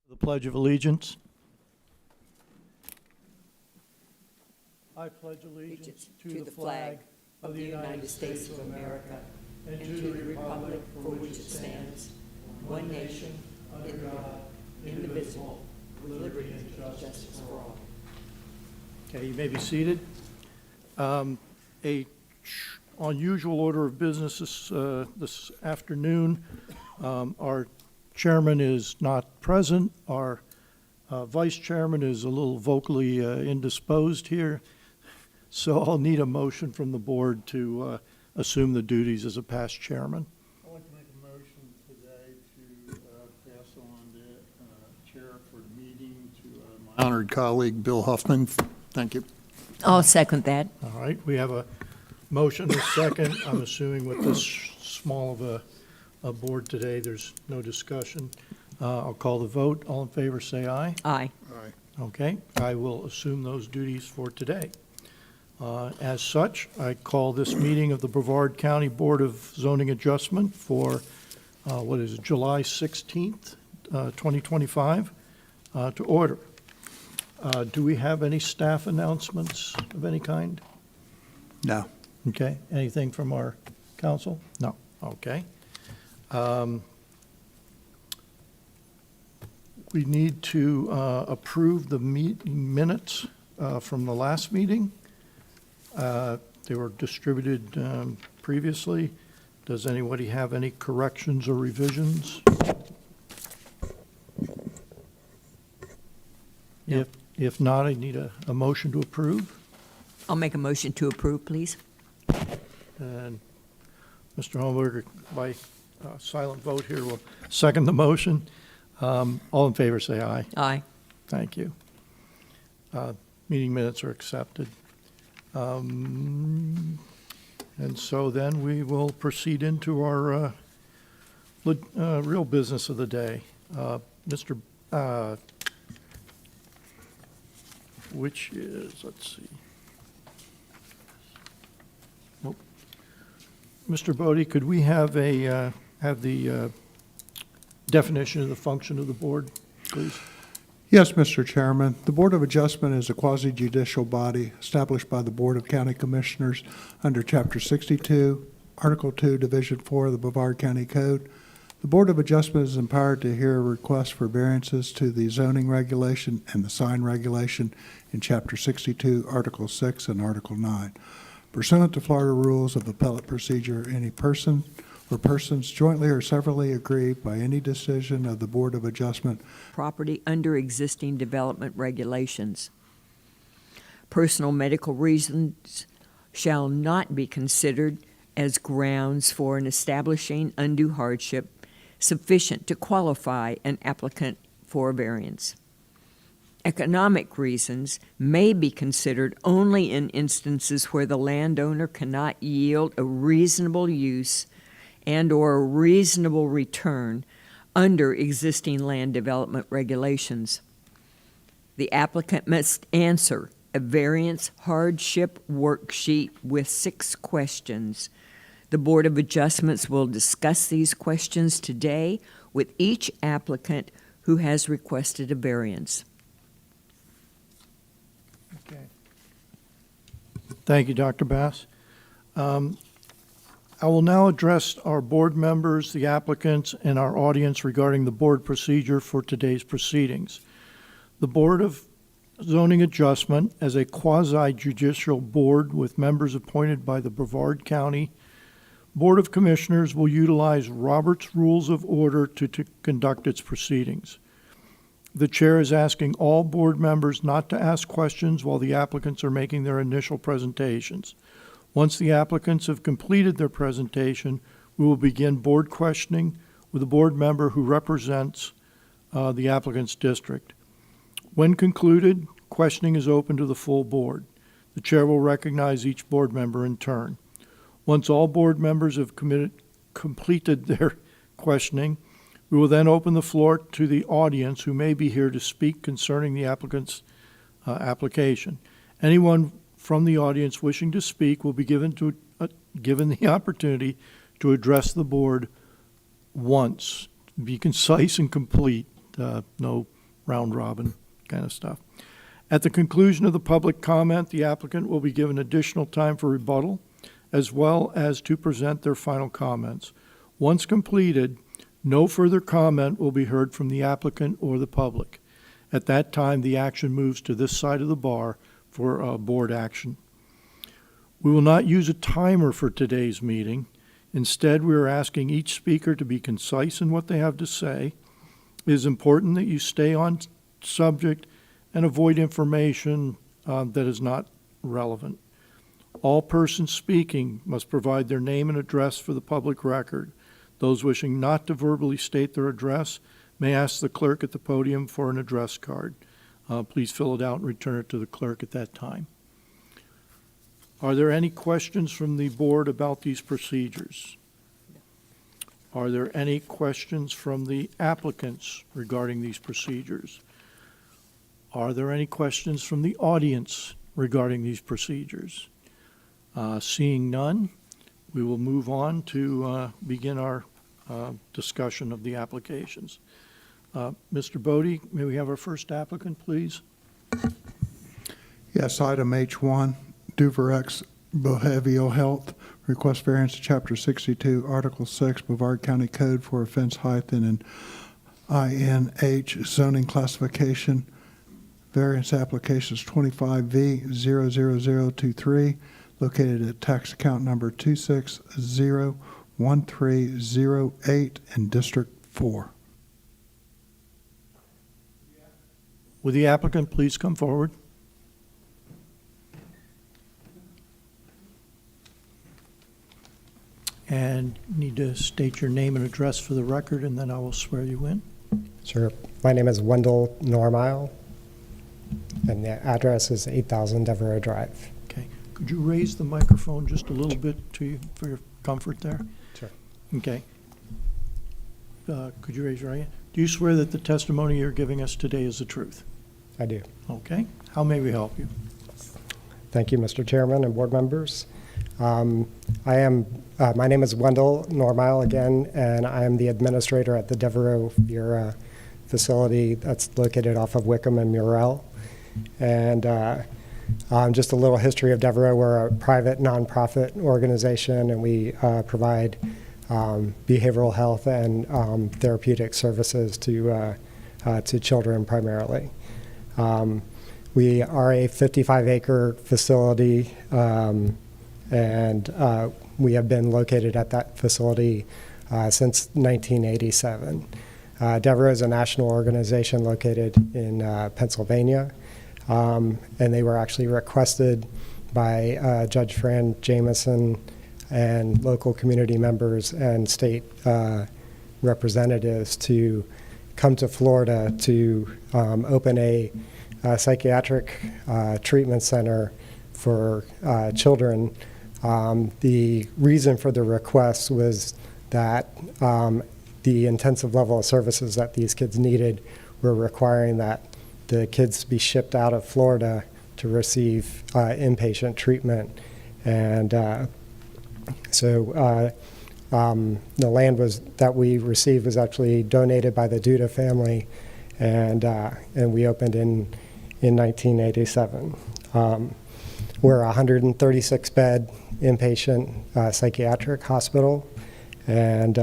The Pledge of Allegiance. I pledge allegiance to the flag of the United States of America and to the republic for which it stands, one nation, under God, indivisible, with liberty and justice for all. Okay, you may be seated. A unusual order of business this afternoon. Our chairman is not present. Our vice chairman is a little vocally indisposed here. So I'll need a motion from the board to assume the duties as a past chairman. I'd like to make a motion today to pass on the chair for the meeting to my honored colleague, Bill Huffman. Thank you. I'll second that. All right, we have a motion, a second. I'm assuming with this small of a board today, there's no discussion. I'll call the vote. All in favor, say aye. Aye. Aye. Okay, I will assume those duties for today. As such, I call this meeting of the Brevard County Board of Zoning Adjustment for, what is it, July 16th, 2025, to order. Do we have any staff announcements of any kind? No. Okay, anything from our council? No, okay. We need to approve the minutes from the last meeting. They were distributed previously. Does anybody have any corrections or revisions? No. If not, I need a motion to approve. I'll make a motion to approve, please. And Mr. Holmberger, by silent vote here, will second the motion. All in favor, say aye. Aye. Thank you. Meeting minutes are accepted. And so then we will proceed into our real business of the day. Mr. Which is, let's see. Nope. Mr. Bodie, could we have the definition of the function of the board, please? Yes, Mr. Chairman. The Board of Adjustment is a quasi-judicial body established by the Board of County Commissioners under Chapter 62, Article 2, Division 4 of the Brevard County Code. The Board of Adjustment is empowered to hear requests for variances to the zoning regulation and the sign regulation in Chapter 62, Article 6, and Article 9. Pursuant to Florida Rules of Appellate Procedure, any person or persons jointly or severally aggrieved by any decision of the Board of Adjustment Property under existing development regulations. Personal medical reasons shall not be considered as grounds for an establishing undue hardship sufficient to qualify an applicant for a variance. Economic reasons may be considered only in instances where the landowner cannot yield a reasonable use and/or a reasonable return under existing land development regulations. The applicant must answer a variance hardship worksheet with 6 questions. The Board of Adjustments will discuss these questions today with each applicant who has requested a variance. Okay. Thank you, Dr. Bass. I will now address our board members, the applicants, and our audience regarding the board procedure for today's proceedings. The Board of Zoning Adjustment, as a quasi-judicial board with members appointed by the Brevard County Board of Commissioners, will utilize Robert's Rules of Order to conduct its proceedings. The chair is asking all board members not to ask questions while the applicants are making their initial presentations. Once the applicants have completed their presentation, we will begin board questioning with a board member who represents the applicant's district. When concluded, questioning is open to the full board. The chair will recognize each board member in turn. Once all board members have completed their questioning, we will then open the floor to the audience who may be here to speak concerning the applicant's application. Anyone from the audience wishing to speak will be given the opportunity to address the board once. Be concise and complete. No round robin kind of stuff. At the conclusion of the public comment, the applicant will be given additional time for rebuttal, as well as to present their final comments. Once completed, no further comment will be heard from the applicant or the public. At that time, the action moves to this side of the bar for board action. We will not use a timer for today's meeting. Instead, we are asking each speaker to be concise in what they have to say. It is important that you stay on subject and avoid information that is not relevant. All persons speaking must provide their name and address for the public record. Those wishing not to verbally state their address may ask the clerk at the podium for an address card. Please fill it out and return it to the clerk at that time. Are there any questions from the board about these procedures? Are there any questions from the applicants regarding these procedures? Are there any questions from the audience regarding these procedures? Seeing none, we will move on to begin our discussion of the applications. Mr. Bodie, may we have our first applicant, please? Yes, item H1, Devereux Behavioral Health, request variance to Chapter 62, Article 6, Brevard County Code for offense height in an INH zoning classification. Variance applications 25V00023, located at tax account number 2601308 in District 4. Will the applicant please come forward? And need to state your name and address for the record, and then I will swear you in. Sure. My name is Wendell Normile, and the address is 8000 Devereux Drive. Okay. Could you raise the microphone just a little bit for your comfort there? Sure. Okay. Could you raise your hand? Do you swear that the testimony you're giving us today is the truth? I do. Okay. How may we help you? Thank you, Mr. Chairman and board members. My name is Wendell Normile again, and I am the administrator at the Devereux facility that's located off of Wickham and Murrell. And just a little history of Devereux. We're a private nonprofit organization, and we provide behavioral health and therapeutic services to children primarily. We are a 55-acre facility, and we have been located at that facility since 1987. Devereux is a national organization located in Pennsylvania, and they were actually requested by Judge Fran Jamison and local community members and state representatives to come to Florida to open a psychiatric treatment center for children. The reason for the request was that the intensive level of services that these kids needed were requiring that the kids be shipped out of Florida to receive inpatient treatment. And so the land that we received was actually donated by the Duda family, and we opened in 1987. We're a 136-bed inpatient psychiatric hospital, and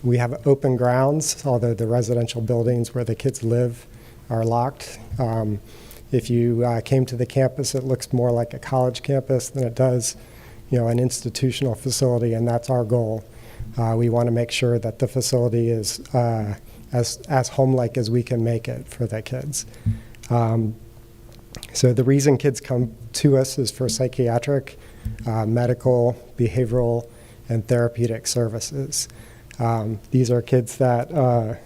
we have open grounds, although the residential buildings where the kids live are locked. If you came to the campus, it looks more like a college campus than it does, an institutional facility, and that's our goal. We want to make sure that the facility is as home-like as we can make it for the kids. So the reason kids come to us is for psychiatric, medical, behavioral, and therapeutic services. These are kids that are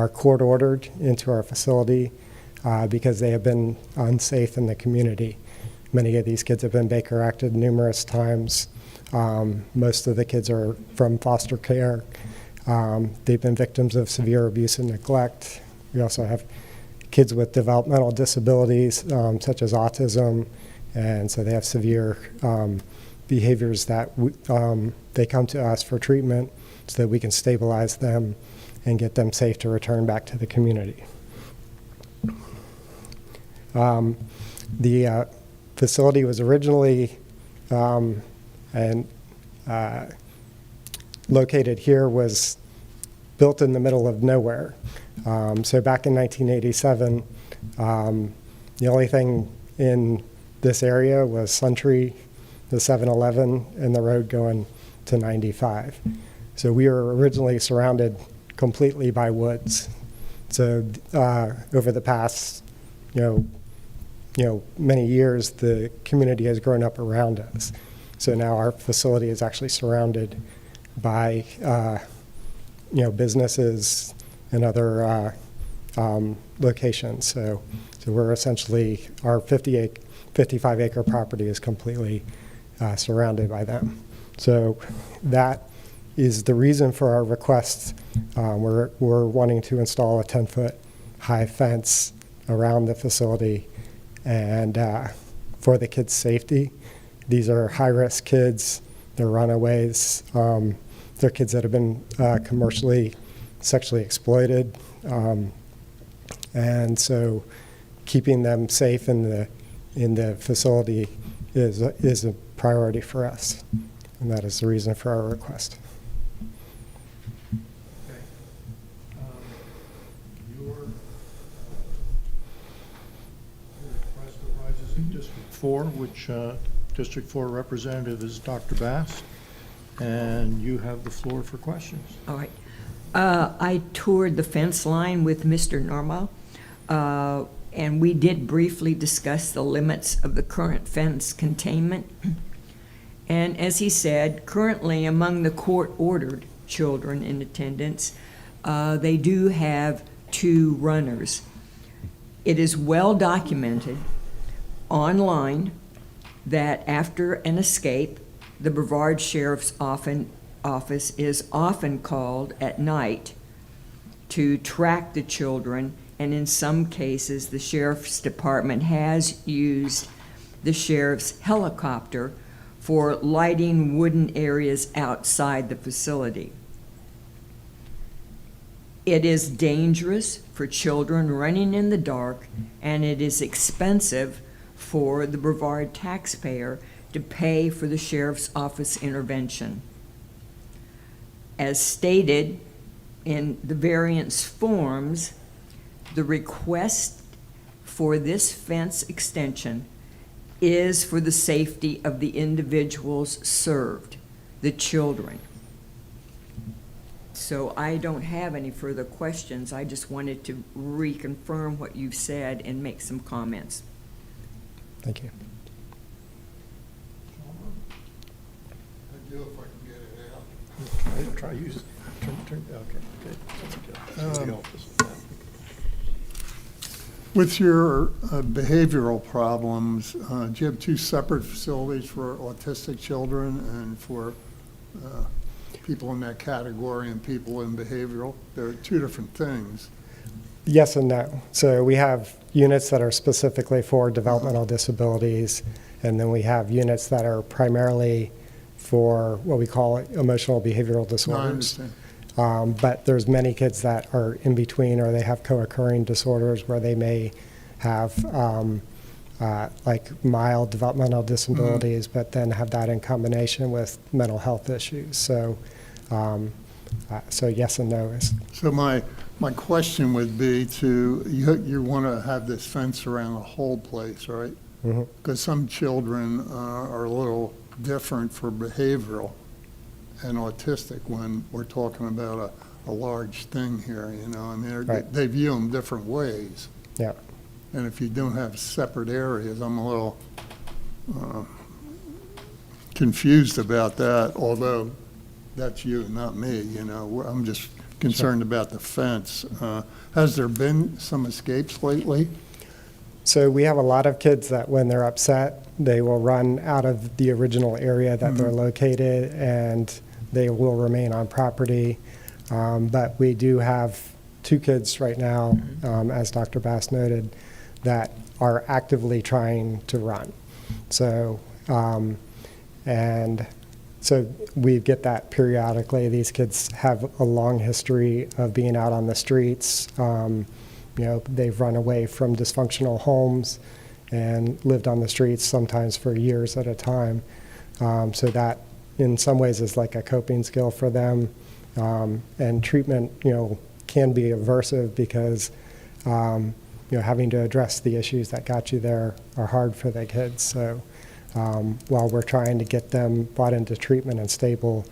court-ordered into our facility because they have been unsafe in the community. Many of these kids have been Baker Acted numerous times. Most of the kids are from foster care. They've been victims of severe abuse and neglect. We also have kids with developmental disabilities, such as autism, and so they have severe behaviors that they come to us for treatment so that we can stabilize them and get them safe to return back to the community. The facility was originally located here, was built in the middle of nowhere. So back in 1987, the only thing in this area was Sentry, the 7-Eleven, and the road going to 95. So we were originally surrounded completely by woods. So over the past, many years, the community has grown up around us. So now our facility is actually surrounded by, businesses and other locations. So we're essentially, our 55-acre property is completely surrounded by them. So that is the reason for our request. We're wanting to install a 10-foot high fence around the facility, and for the kids' safety. These are high-risk kids. They're runaways. They're kids that have been commercially sexually exploited. And so keeping them safe in the facility is a priority for us. And that is the reason for our request. Your request arises in District 4, which District 4 representative is Dr. Bass, and you have the floor for questions. All right. I toured the fence line with Mr. Norma, and we did briefly discuss the limits of the current fence containment. And as he said, currently among the court-ordered children in attendance, they do have 2 runners. It is well documented online that after an escape, the Brevard Sheriff's Office is often called at night to track the children, and in some cases, the Sheriff's Department has used the Sheriff's helicopter for lighting wooden areas outside the facility. It is dangerous for children running in the dark, and it is expensive for the Brevard taxpayer to pay for the Sheriff's Office intervention. As stated in the variance forms, the request for this fence extension is for the safety of the individuals served, the children. So I don't have any further questions. I just wanted to reconfirm what you've said and make some comments. Thank you. I do if I can get it out. Try use, turn, okay. With your behavioral problems, do you have 2 separate facilities for autistic children and for people in that category and people in behavioral? They're 2 different things. Yes and no. So we have units that are specifically for developmental disabilities, and then we have units that are primarily for what we call emotional behavioral disorders. No, I understand. But there's many kids that are in between, or they have co-occurring disorders where they may have like mild developmental disabilities, but then have that in combination with mental health issues. So, so yes and no. So my question would be you want to have this fence around the whole place, right? Because some children are a little different for behavioral and autistic when we're talking about a large thing here, I mean, Right. they view them different ways. Yeah. And if you don't have separate areas, I'm a little confused about that, although that's you, not me, I'm just concerned about the fence. Has there been some escapes lately? So we have a lot of kids that when they're upset, they will run out of the original area that they're located, and they will remain on property. But we do have 2 kids right now, as Dr. Bass noted, that are actively trying to run. So, So we get that periodically. These kids have a long history of being out on the streets. They've run away from dysfunctional homes and lived on the streets sometimes for years at a time. So that, in some ways, is like a coping skill for them. And treatment, can be aversive because, having to address the issues that got you there are hard for the kids. So while we're trying to get them brought into treatment and stable,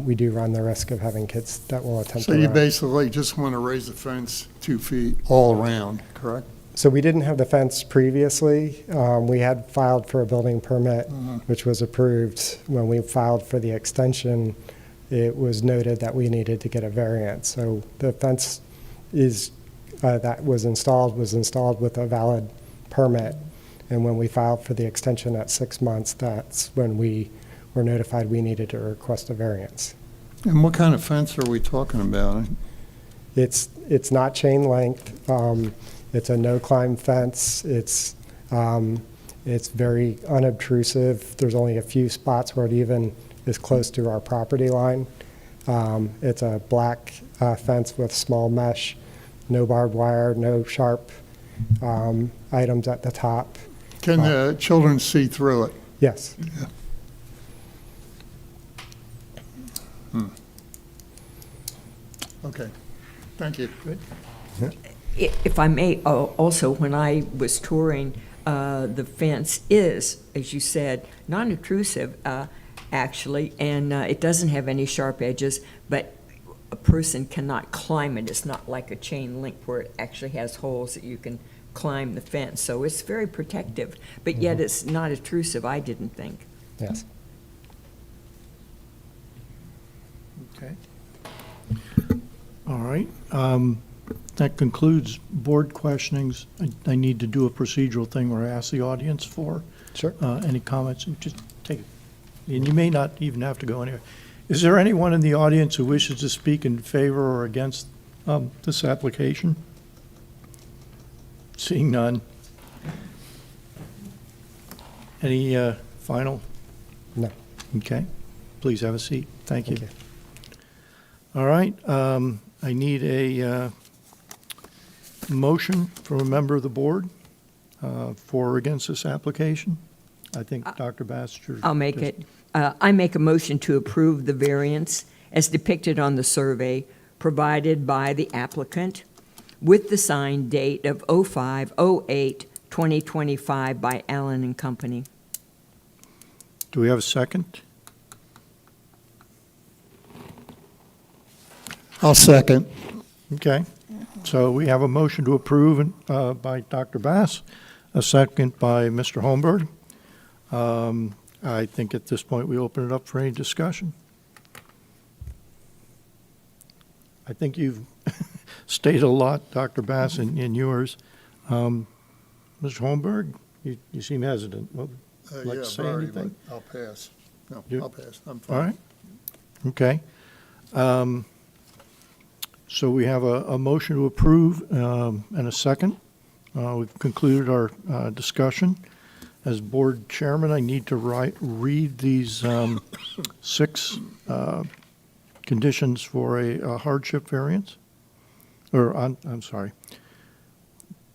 we do run the risk of having kids that will attempt So to you run. basically just want to raise the fence 2 feet all around, correct? So we didn't have the fence previously. We had filed for a building permit, which was approved. When we filed for the extension, it was noted that we needed to get a variance. So the fence that was installed with a valid permit. And when we filed for the extension at 6 months, that's when we were notified we needed to request a variance. And what kind of fence are we talking about? It's not chain length. It's a no-climb fence. It's very unobtrusive. There's only a few spots where it even is close to our property line. It's a black fence with small mesh, no barbed wire, no sharp items at the top. Can the children see through it? Yes. Okay, thank you. Good. If I may, also, when I was touring, the fence is, as you said, non-intrusive, actually, and it doesn't have any sharp edges, but a person cannot climb it. It's not like a chain link where it actually has holes that you can climb the fence. So it's very protective, but yet it's not intrusive, I didn't think. Yes. Okay. All right. That concludes board questionings. I need to do a procedural thing where I ask the audience for Sure. any comments. And just take it. And you may not even have to go anywhere. Is there anyone in the audience who wishes to speak in favor or against this application? Seeing none. Any final? No. Okay. Please have a seat. Thank you. Thank you. All right. I need a motion from a member of the board for or against this application. I think Dr. Baxter. I'll make it. I make a motion to approve the variance as depicted on the survey provided by the applicant with the signed date of 05/08/2025 by Allen and Company. Do we have a second? I'll second. Okay. So we have a motion to approve by Dr. Bass, a second by Mr. Holmberg. I think at this point we open it up for any discussion. I think you've stated a lot, Dr. Bass, in yours. Mr. Holmberg, you seem hesitant. Well, like to say Barry, anything? but I'll pass. No, You- I'll pass. I'm fine. All right. Okay. So we have a motion to approve and a second. We've concluded our discussion. As board chairman, I need to read these 6 conditions for a hardship variance. Or, I'm sorry,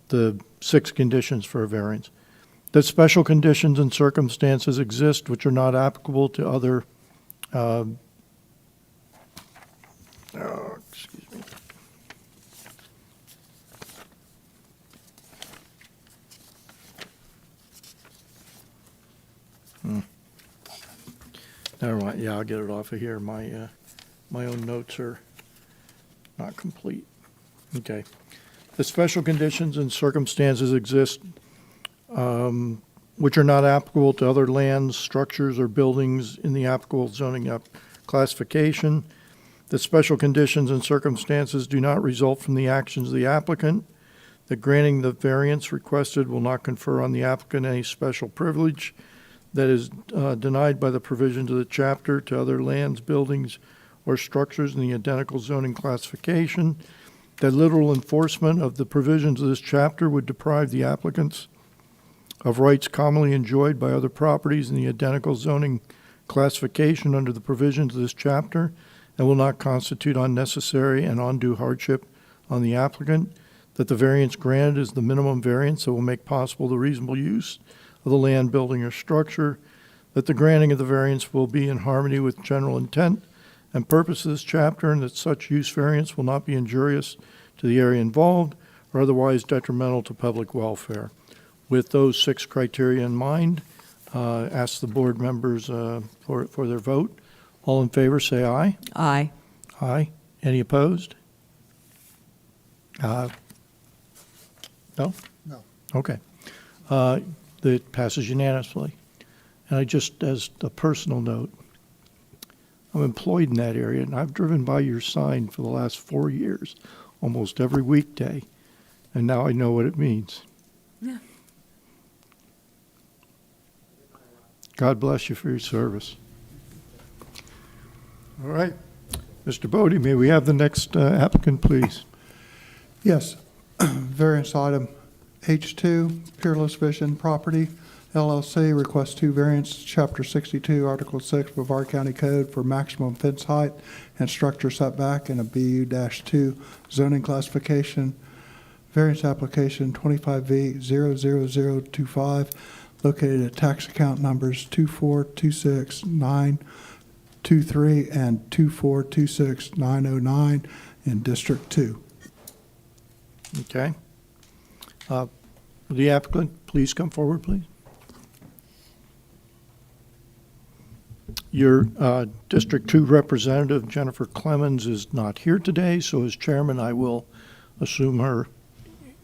the 6 conditions for a variance. That special conditions and circumstances exist which are not applicable to other, excuse me. Never mind, yeah, I'll get it off of here. My own notes are not complete. Okay. The special conditions and circumstances exist which are not applicable to other lands, structures, or buildings in the applicable zoning classification. The special conditions and circumstances do not result from the actions of the applicant. That granting the variance requested will not confer on the applicant any special privilege that is denied by the provisions of the chapter to other lands, buildings, or structures in the identical zoning classification. That literal enforcement of the provisions of this chapter would deprive the applicants of rights commonly enjoyed by other properties in the identical zoning classification under the provisions of this chapter and will not constitute unnecessary and undue hardship on the applicant, that the variance granted is the minimum variance that will make possible the reasonable use of the land, building, or structure, that the granting of the variance will be in harmony with general intent and purpose of this chapter, and that such use variance will not be injurious to the area involved or otherwise detrimental to public welfare. With those 6 criteria in mind, ask the board members for their vote. All in favor, say aye. Aye. Aye. Any opposed? No? No. Okay. It passes unanimously. And I just, as a personal note, I'm employed in that area, and I've driven by your sign for the last 4 years, almost every weekday, and now I know what it means. Yeah. God bless you for your service. All right. Mr. Bodie, may we have the next applicant, please? Yes. Variance item H2, Peerless Vision Property, LLC, requests 2 variants, Chapter 62, Article 6, Brevard County Code for maximum fence height and structure setback in a BU-2 zoning classification. Variance application 25V00025, located at tax account numbers 2426923 and 2426909 in District 2. Okay. Will the applicant please come forward, please? Your District 2 representative, Jennifer Clemens, is not here today, so as chairman, I will assume her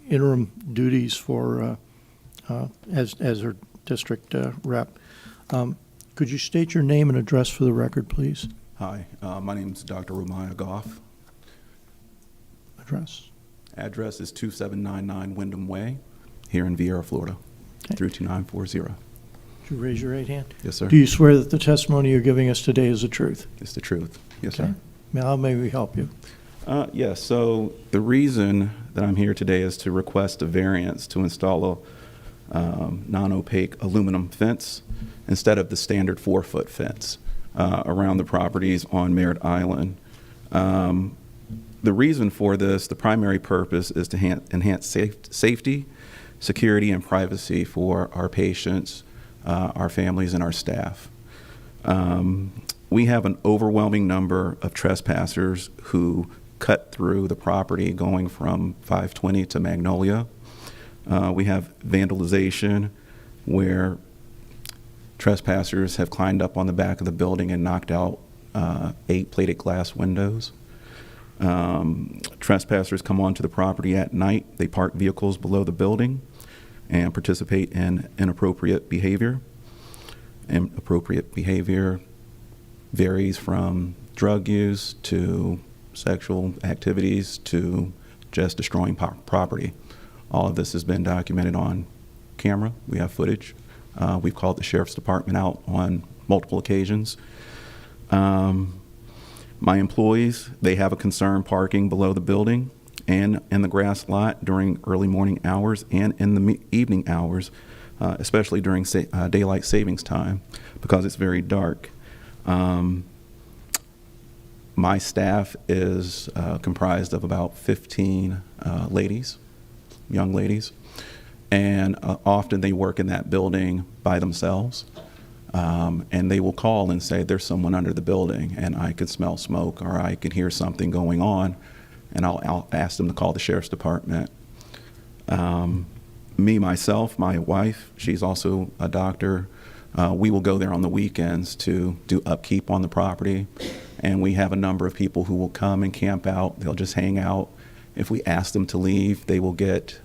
interim duties for as her district rep. Could you state your name and address for the record, please? Hi, my name is Dr. Romia Goff. Address. Address is 2799 Wyndham Way, here in Viera, Florida, Okay. 32940. Would you raise your right hand? Yes, sir. Do you swear that the testimony you're giving us today is the truth? It's the truth. Yes, Okay. sir. How may we help you? Yes, so the reason that I'm here today is to request a variance to install a non-opaque aluminum fence instead of the standard 4-foot fence around the properties on Merritt Island. The reason for this, the primary purpose, is to enhance safety, security, and privacy for our patients, our families, and our staff. We have an overwhelming number of trespassers who cut through the property going from 520 to Magnolia. We have vandalization where trespassers have climbed up on the back of the building and knocked out 8 plated glass windows. Trespassers come onto the property at night. They park vehicles below the building and participate in inappropriate behavior. Inappropriate behavior varies from drug use to sexual activities to just destroying property. All of this has been documented on camera. We have footage. We've called the sheriff's department out on multiple occasions. My employees, they have a concern parking below the building and in the grass lot during early morning hours and in the evening hours, especially during daylight savings time, because it's very dark. My staff is comprised of about 15 ladies, young ladies, and often they work in that building by themselves. And they will call and say, there's someone under the building, and I can smell smoke, or I can hear something going on, and I'll ask them to call the sheriff's department. Me, myself, my wife, she's also a doctor. We will go there on the weekends to do upkeep on the property, and we have a number of people who will come and camp out. They'll just hang out. If we ask them to leave, they will get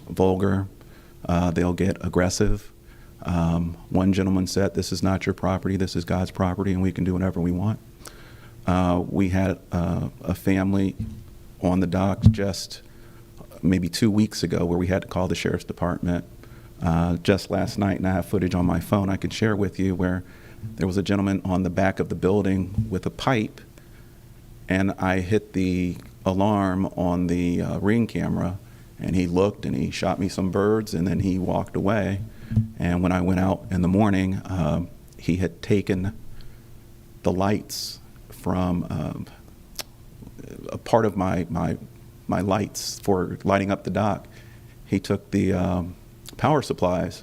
vulgar. They'll get aggressive. One gentleman said, "This is not your property, this is God's property, and we can do whatever we want." We had a family on the dock just maybe 2 weeks ago where we had to call the sheriff's department. Just last night, and I have footage on my phone I could share with you, where there was a gentleman on the back of the building with a pipe, and I hit the alarm on the Ring camera, and he looked and he shot me some birds, and then he walked away. And when I went out in the morning, he had taken the lights from a part of my lights for lighting up the dock. He took the power supplies,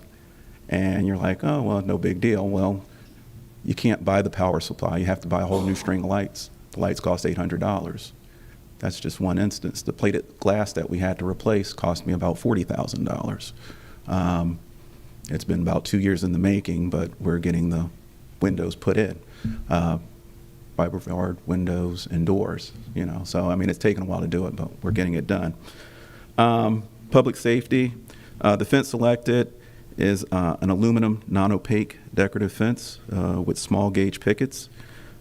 and you're like, oh, well, no big deal. Well, you can't buy the power supply. You have to buy a whole new string of lights. The lights cost $800. That's just one instance. The plated glass that we had to replace cost me about $40,000. It's been about 2 years in the making, but we're getting the windows put in. By Brevard windows and doors, you know. So, I mean, it's taken a while to do it, but we're getting it done. Public safety, the fence selected is an aluminum non-opaque decorative fence with small gauge pickets.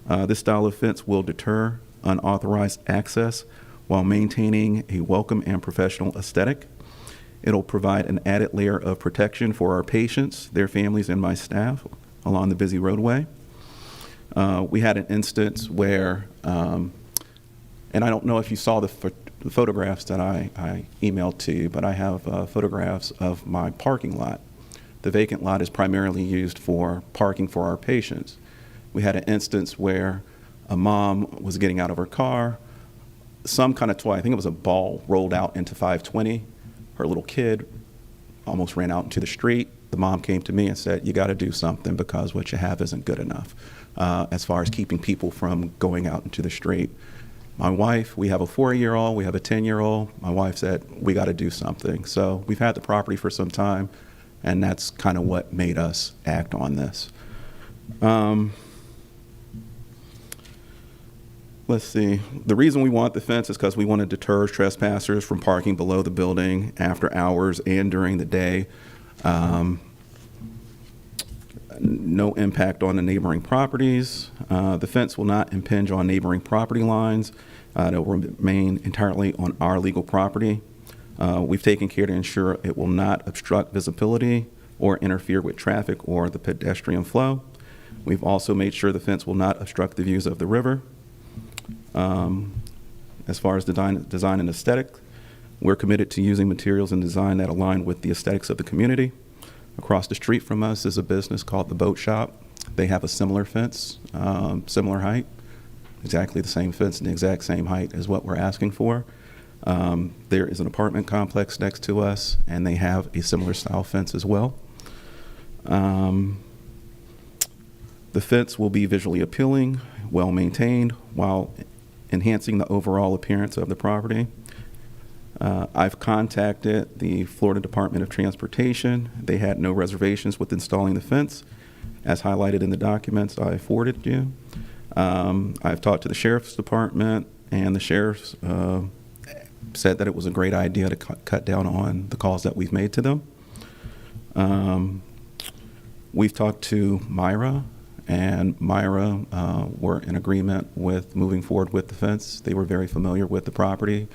This style of fence will deter unauthorized access while maintaining a welcome and professional aesthetic. It'll provide an added layer of protection for our patients, their families, and my staff along the busy roadway. We had an instance where, and I don't know if you saw the photographs that I emailed to you, but I have photographs of my parking lot. The vacant lot is primarily used for parking for our patients. We had an instance where a mom was getting out of her car, some kind of toy, I think it was a ball, rolled out into 520. Her little kid almost ran out into the street. The mom came to me and said, you got to do something because what you have isn't good enough as far as keeping people from going out into the street. My wife, we have a 4-year-old, we have a 10-year-old. My wife said, we got to do something. So we've had the property for some time, and that's kind of what made us act on this. Let's see. The reason we want the fence is because we want to deter trespassers from parking below the building after hours and during the day. No impact on the neighboring properties. The fence will not impinge on neighboring property lines. It will remain entirely on our legal property. We've taken care to ensure it will not obstruct visibility or interfere with traffic or the pedestrian flow. We've also made sure the fence will not obstruct the views of the river. As far as design and aesthetic, we're committed to using materials and design that align with the aesthetics of the community. Across the street from us is a business called the Boat Shop. They have a similar fence, similar height, exactly the same fence and the exact same height as what we're asking for. There is an apartment complex next to us, and they have a similar style fence as well. The fence will be visually appealing, well maintained, while enhancing the overall appearance of the property. I've contacted the Florida Department of Transportation. They had no reservations with installing the fence, as highlighted in the documents I forwarded you. I've talked to the Sheriff's Department, and the Sheriff's said that it was a great idea to cut down on the calls that we've made to them. We've talked to Myra, and Myra were in agreement with moving forward with the fence. They were very familiar with the property.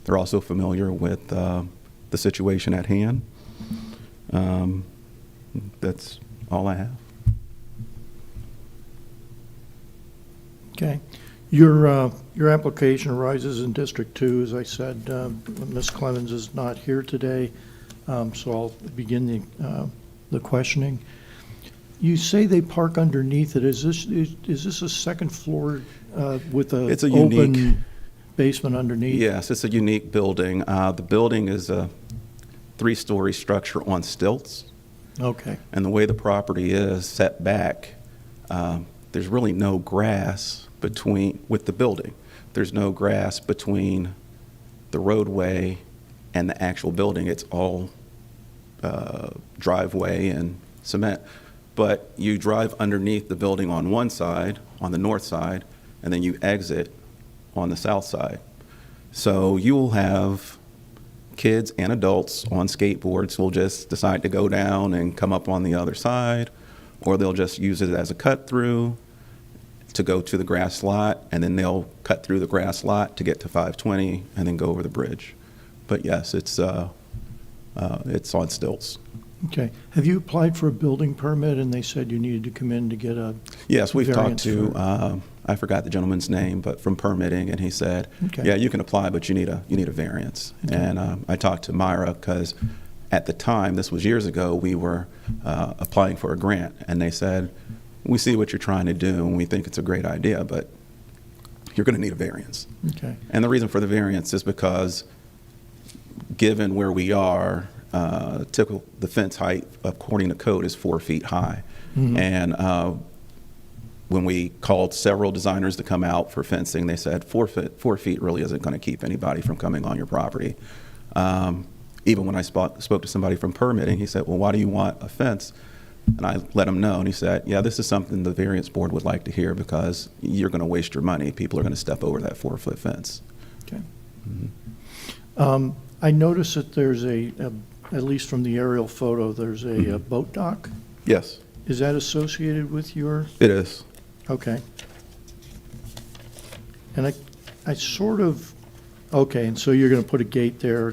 They're also familiar with the situation at hand. That's all I have. Okay. Your application arises in District 2, as I said. Ms. Clemens is not here today, so I'll begin the questioning. You say they park underneath it. Is this a second floor with a open basement underneath? Yes, it's a unique building. The building is a 3-story structure on stilts. Okay. And the way the property is set back, there's really no grass with the building. There's no grass between the roadway and the actual building. It's all driveway and cement. But you drive underneath the building on one side, on the north side, and then you exit on the south side. So you will have kids and adults on skateboards who will just decide to go down and come up on the other side, or they'll just use it as a cut through to go to the grass lot, and then they'll cut through the grass lot to get to 520 and then go over the bridge. But yes, it's on stilts. Okay. Have you applied for a building permit and they said you needed to come in to get a Yes, we've talked variance to, I forgot the gentleman's name, but from permitting, and he said, Okay. yeah, you can apply, but you need a variance. Okay. And I talked to Myra because at the time, this was years ago, we were applying for a grant, and they said, we see what you're trying to do and we think it's a great idea, but you're going to need a variance. Okay. And the reason for the variance is because, given where we are, typical the fence height according to code is 4 feet high. And when we called several designers to come out for fencing, they said 4 feet really isn't going to keep anybody from coming on your property. Even when I spoke to somebody from permitting, he said, well, why do you want a fence? And I let him know, and he said, yeah, this is something the variance board would like to hear because you're going to waste your money. People are going to step over that 4-foot fence. Okay. I noticed that there's at least from the aerial photo, there's a boat dock. Yes, Is that associated with your, it is. okay. And I sort of, okay, and so you're going to put a gate there,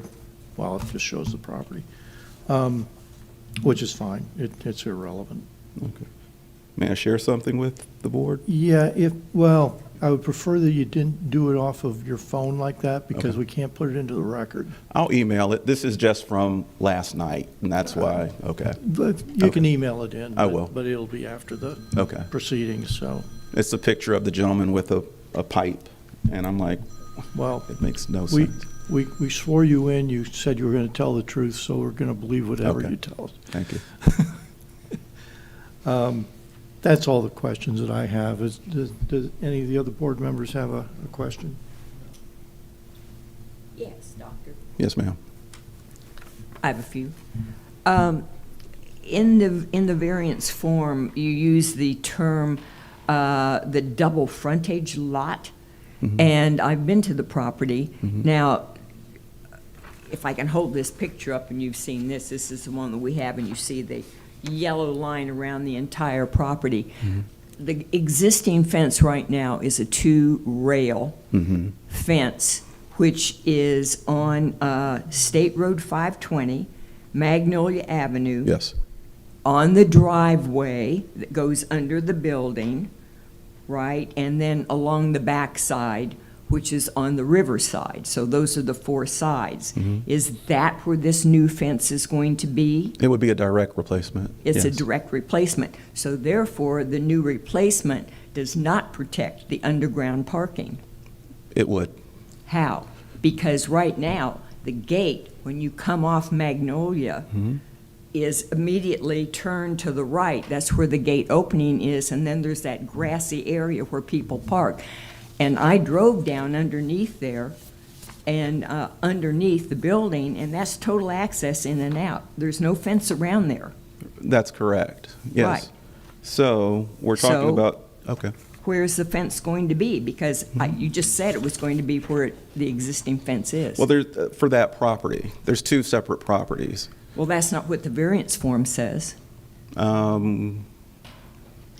well, it just shows the property, which is fine. It's irrelevant. Okay. May I share something with the board? Yeah, well, I would prefer that you didn't do it off of your phone like that because Okay. we can't put it into the record. I'll email it. This is just from last night, and that's why, okay. But you can email it in. I but- will. But it'll be after the Okay. proceedings, so, It's a picture of the gentleman with a pipe, and I'm like, well, it makes no we, sense. we swore you in, you said you were going to tell the truth, so we're going to believe whatever Okay. you tell us. Thank you. That's all the questions that I have. Does any of the other board members have a question? Yes, Doctor. Yes, ma'am. I have a few. In the variance form, you use the term, the double frontage lot, and I've been to the property. Now, if I can hold this picture up, and you've seen this, this is the one that we have, and you see the yellow line around the entire property. The existing fence right now is a 2-rail fence, which is on State Road 520, Magnolia Avenue. Yes. On the driveway that goes under the building, right? And then along the backside, which is on the riverside. So those are the 4 sides. Is that where this new fence is going to be? It would be a direct replacement. It's a Yes. direct replacement. So therefore, the new replacement does not protect the underground parking. It would. How? Because right now, the gate, when you come off Magnolia, is immediately turned to the right. That's where the gate opening is, and then there's that grassy area where people park. And I drove down underneath there and underneath the building, and that's total access in and out. There's no fence around there. That's correct. Yes. Right. So we're talking So- about, okay. Where's the fence going to be? Because you just said it was going to be where the existing fence is. Well, there's, for that property, there's 2 separate properties. Well, that's not what the variance form says.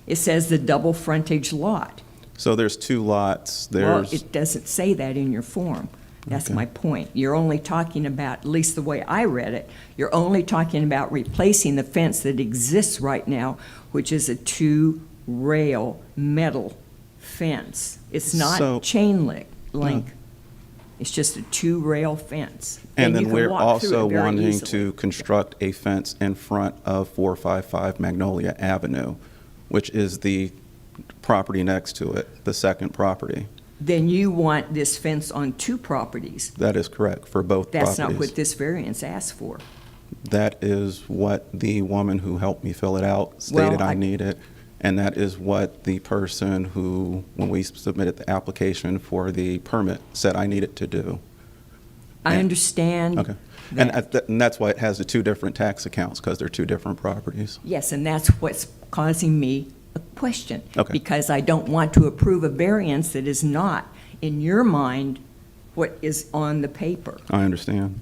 It says the double frontage lot. So there's 2 lots. Well, There's, it doesn't say that in your form. That's Okay. my point. You're only talking about, at least the way I read it, you're only talking about replacing the fence that exists right now, which is a 2-rail metal fence. It's So- not chain link. It's just a 2-rail fence. and you then can we're walk through it also very wanting easily. to construct a fence in front of 455 Magnolia Avenue, which is the property next to it, the second property. Then you want this fence on 2 properties. That is correct, for both properties. That's not what this variance asks for. That is what the woman who helped me fill it out stated Well, I I- needed. And that is what the person who, when we submitted the application for the permit, said I needed to do. I And- understand. Okay. And that. and that's why it has the 2 different tax accounts, because they're 2 different properties. Yes, and that's what's causing me a question. Okay. Because I don't want to approve a variance that is not, in your mind, what is on the paper. I understand.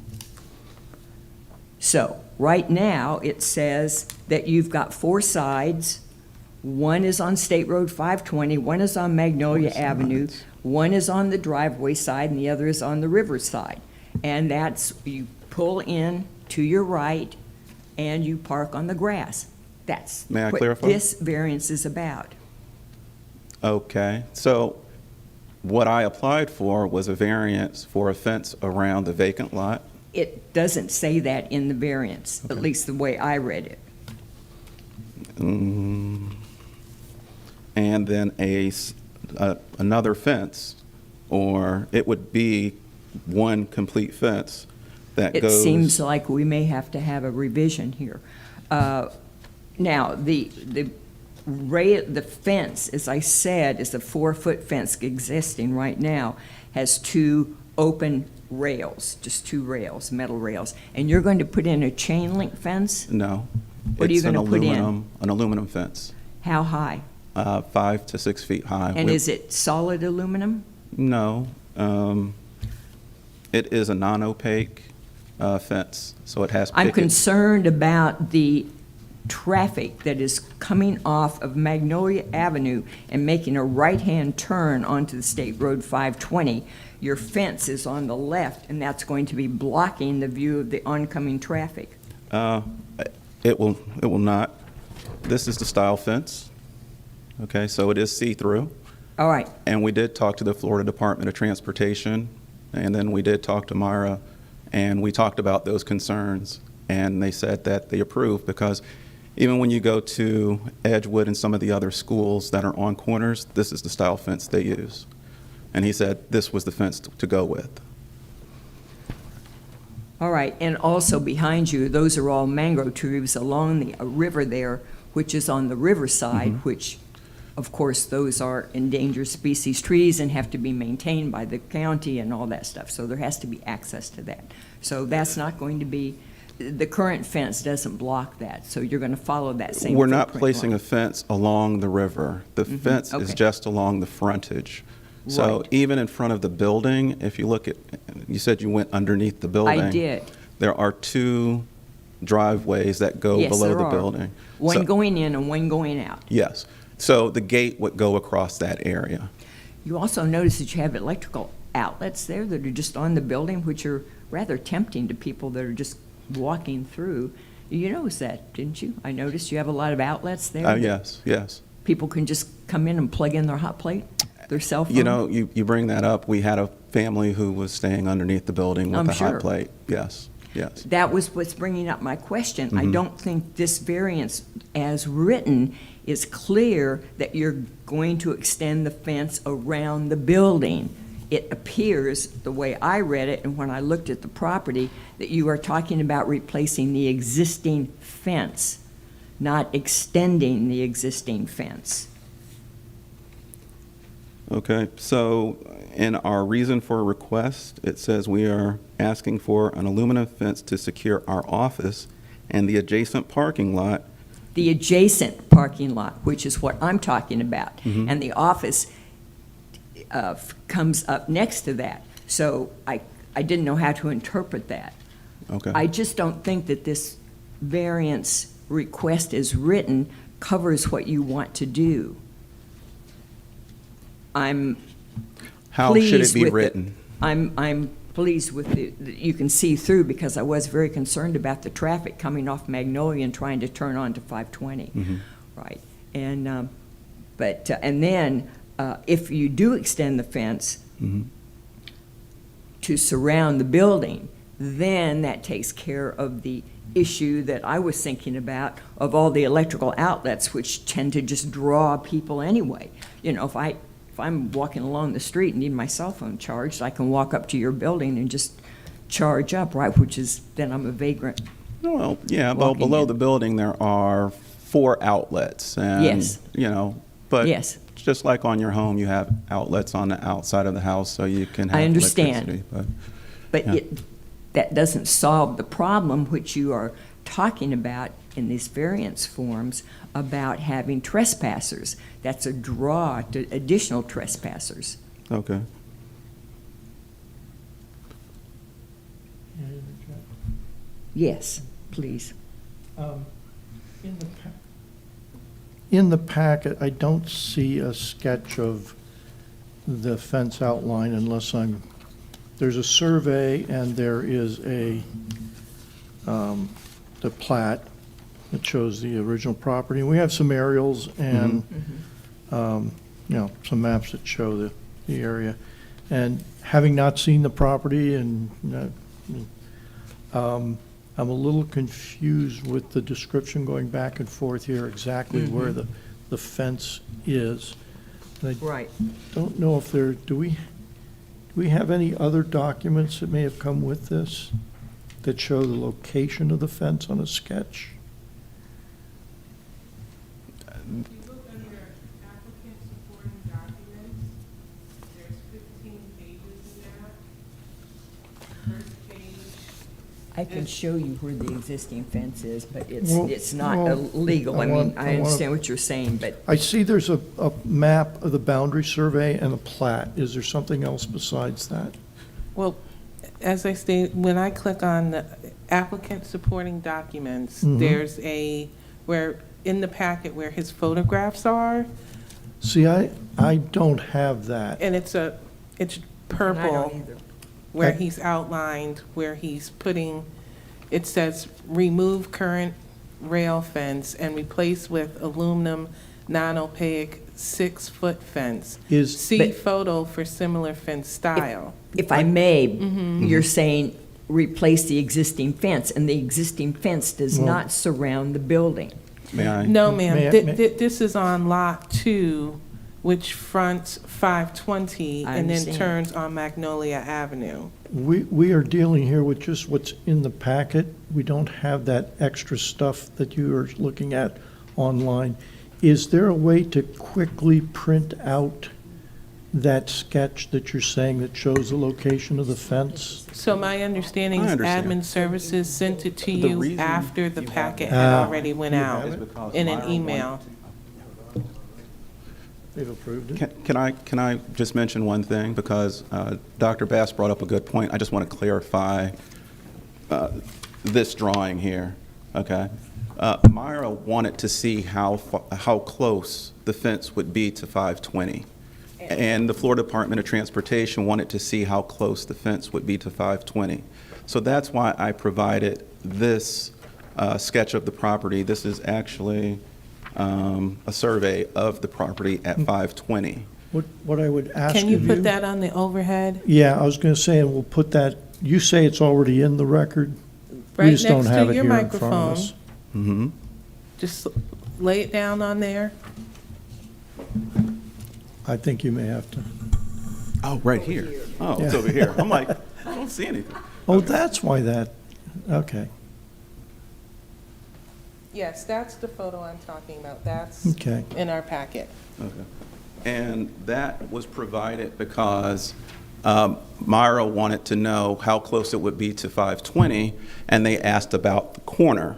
So, right now, it says that you've got 4 sides. One is on State Road 520, one is on Magnolia Avenue, one is on the driveway side, and the other is on the river side. And that's, you pull in to your right, and you park on the grass. That's May I what clarify? this variance is about. Okay. So what I applied for was a variance for a fence around the vacant lot. It doesn't say that in the variance, at Okay. least the way I read it. and then another fence, or it would be one complete fence that It goes. seems like we may have to have a revision here. Now, the fence, as I said, is a 4-foot fence existing right now, has 2 open rails, just 2 rails, metal rails. And you're going to put in a chain link fence? No. What are you It's an gonna put in? An aluminum fence, How high? 5 to 6 feet high. And is it solid aluminum? No. It is a non-opaque fence, so it has I'm picket. concerned about the traffic that is coming off of Magnolia Avenue and making a right-hand turn onto the State Road 520. Your fence is on the left, and that's going to be blocking the view of the oncoming traffic. It will not. This is the style fence. Okay, so it is see-through. All right, And we did talk to the Florida Department of Transportation, and then we did talk to Myra, and we talked about those concerns, and they said that they approved, because even when you go to Edgewood and some of the other schools that are on corners, this is the style fence they use. And he said this was the fence to go with. all right. And also behind you, those are all mangrove trees along the river there, which is on the riverside, which, of course, those are endangered species trees and have to be maintained by the county and all that stuff. So there has to be access to that. So that's not going to be, the current fence doesn't block that. So you're going to follow that same We're not footprint placing line. a fence along the river. The fence is okay. just along the frontage. So Right. even in front of the building, if you look at, you said you went underneath the building. I did. There are 2 driveways that go Yes, below there the are. building. One So- going in and one going out. Yes. So the gate would go across that area. You also notice that you have electrical outlets there that are just on the building, which are rather tempting to people that are just walking through. You noticed that, didn't you? I noticed you have a lot of outlets there. that Yes, yes. People can just come in and plug in their hot plate, their cell phone. You know, you bring that up. We had a family who was staying underneath the building with I'm a sure. hot plate. Yes, yes. That was what's bringing up my question. Mm-hmm. I don't think this variance as written is clear that you're going to extend the fence around the building. It appears, the way I read it and when I looked at the property, that you are talking about replacing the existing fence, not extending the existing fence. Okay, so in our reason for request, it says we are asking for an aluminum fence to secure our office and the adjacent parking lot. The adjacent parking lot, which is what I'm talking about, and the office comes up next to that. So I didn't know how to interpret that. Okay. I just don't think that this variance request as written covers what you want to do. I'm How should it pleased be with written? I'm pleased with it, that you can see through, because I was very concerned about the traffic coming off Magnolia and trying to turn on to 520. Right. And, and then, if you do extend the fence to surround the building, then that takes care of the issue that I was thinking about of all the electrical outlets, which tend to just draw people anyway. You know, if I'm walking along the street and need my cell phone charged, I can walk up to your building and just charge up, right, which is, then I'm a vagrant. Well, yeah, Walking below in. the building, there are 4 outlets. And, Yes. you know, but Yes. just like on your home, you have outlets on the outside of the house so you can have I understand. electricity, But Yeah. that doesn't solve the problem which you are talking about in these variance forms about having trespassers. That's a draw to additional trespassers. Okay. Yes, please. In the packet, I don't see a sketch of the fence outline unless there's a survey and there is the plat that shows the original property. We have some aerials and, some maps that show the area. And having not seen the property and, I'm a little confused with the description going back and forth here, exactly where the the fence is. And I Right. don't know if do we have any other documents that may have come with this that show the location of the fence on a sketch? If you look under applicant supporting documents, there's 15 pages in that. First page, I can show you where the existing fence is, but Well, it's not well, illegal. I I mean, want- I I wanna- understand what you're saying, but I see there's a map of the boundary survey and a plat. Is there something else besides that? well, as I stated, when I click on the applicant supporting documents, Mhm. there's where, in the packet where his photographs are, See, I don't have that. and it's and I purple. don't either. Where I- he's outlined, where he's putting, it says, remove current rail fence and replace with aluminum non-opaque 6-foot fence. Is, See But- photo for similar fence style. If I may, you're saying replace the existing fence, and the existing fence does Well- not surround the building. May I? No, May I- ma'am, may- this is on Lot 2, which fronts 520 I and then understand. turns on Magnolia Avenue. we are dealing here with just what's in the packet. We don't have that extra stuff that you are looking at online. Is there a way to quickly print out that sketch that you're saying that shows the location of the fence? So my understanding I is understand. admin services sent it to The you reason after the you have packet that had Ah. already went You out have Is it? because in an Myra email. They've approved it? Can I just mention one thing? Because Dr. Bass brought up a good point. I just want to clarify this drawing here, okay? Myra wanted to see how close the fence would be to 520. And the Florida Department of Transportation wanted to see how close the fence would be to 520. So that's why I provided this sketch of the property. This is actually a survey of the property at 520. What I would ask of Can you. you put that on the overhead? Yeah, I was going to say, and we'll put that, you say it's already in the record? We Right just don't next have to it your here in front of microphone. us. Mm-hmm. Just lay it down on there. I think you may have to. Oh, right here. Oh, it's Yeah. over here. I'm like, I don't see anything. Oh, that's why okay, Yes, that's the photo I'm talking about. That's okay. in our packet. Okay. And that was provided because Myra wanted to know how close it would be to 520, and they asked about the corner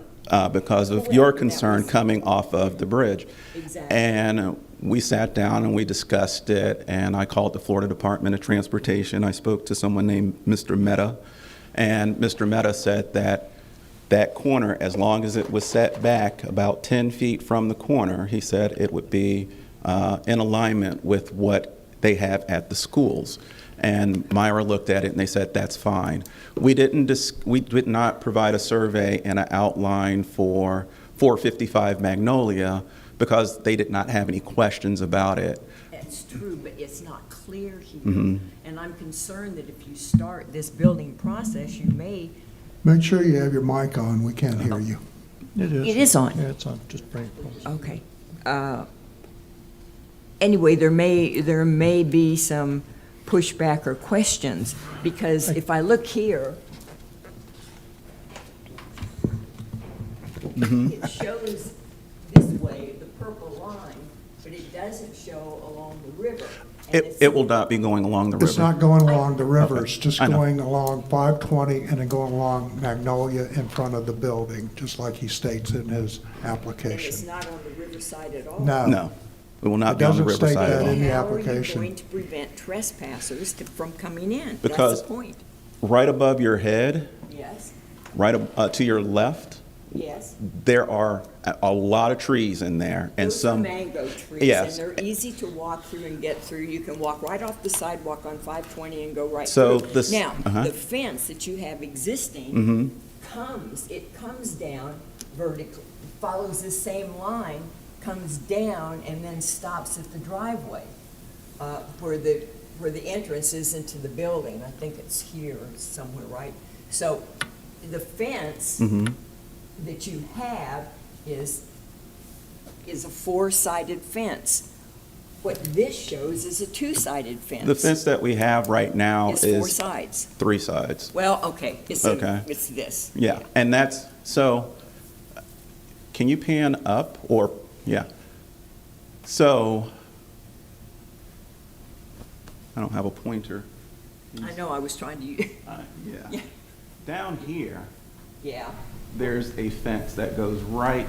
because of Correct, your that concern was- coming off of the bridge. Exactly. And we sat down and we discussed it, and I called the Florida Department of Transportation. I spoke to someone named Mr. Mehta, and Mr. Mehta said that that corner, as long as it was set back about 10 feet from the corner, he said it would be in alignment with what they have at the schools. And Myra looked at it and they said, that's fine. We did not provide a survey and an outline for 455 Magnolia because they did not have any questions about it. That's true, but it's not clear here. Mhm. And I'm concerned that if you start this building process, you may. Make sure you have your mic on, we can't hear you. It is. It is on. Yeah, it's on, just bring it close. Okay. Anyway, there may be some pushback or questions, because if I look here, it shows this way, the purple line, but it doesn't show along the river. And it's- It will not be going along the river. It's not going along the river, Okay. it's just I know. going along 520 and then going along Magnolia in front of the building, just like he states in his And it's application. not on the riverside at all. No. No, it will not It be on the doesn't state riverside that at all. in the How are you application. going to prevent trespassers from coming in? Because- That's the point. Right above your head, Yes, right to your left, yes. there are a lot of trees in there, and Those are some, mango trees, Yes. and they're easy to walk through and get through. You can walk right off the sidewalk on 520 and go right So through. this- Now, uh-huh. the fence that you have existing Mhm. comes down vertically, follows the same line, comes down, and then stops at the driveway, where the entrance is into the building. I think it's here somewhere, right? So the fence Mhm. that you have is is a four-sided fence. What this shows is a two-sided fence. The fence that we have right now It's four is sides. 3 sides. Well, okay, Okay. it's this. Yeah, and that's, so, can you pan up, or, yeah. So, I don't have a pointer. I know, I was trying to, Yeah. Yeah. Down here, yeah. there's a fence that goes right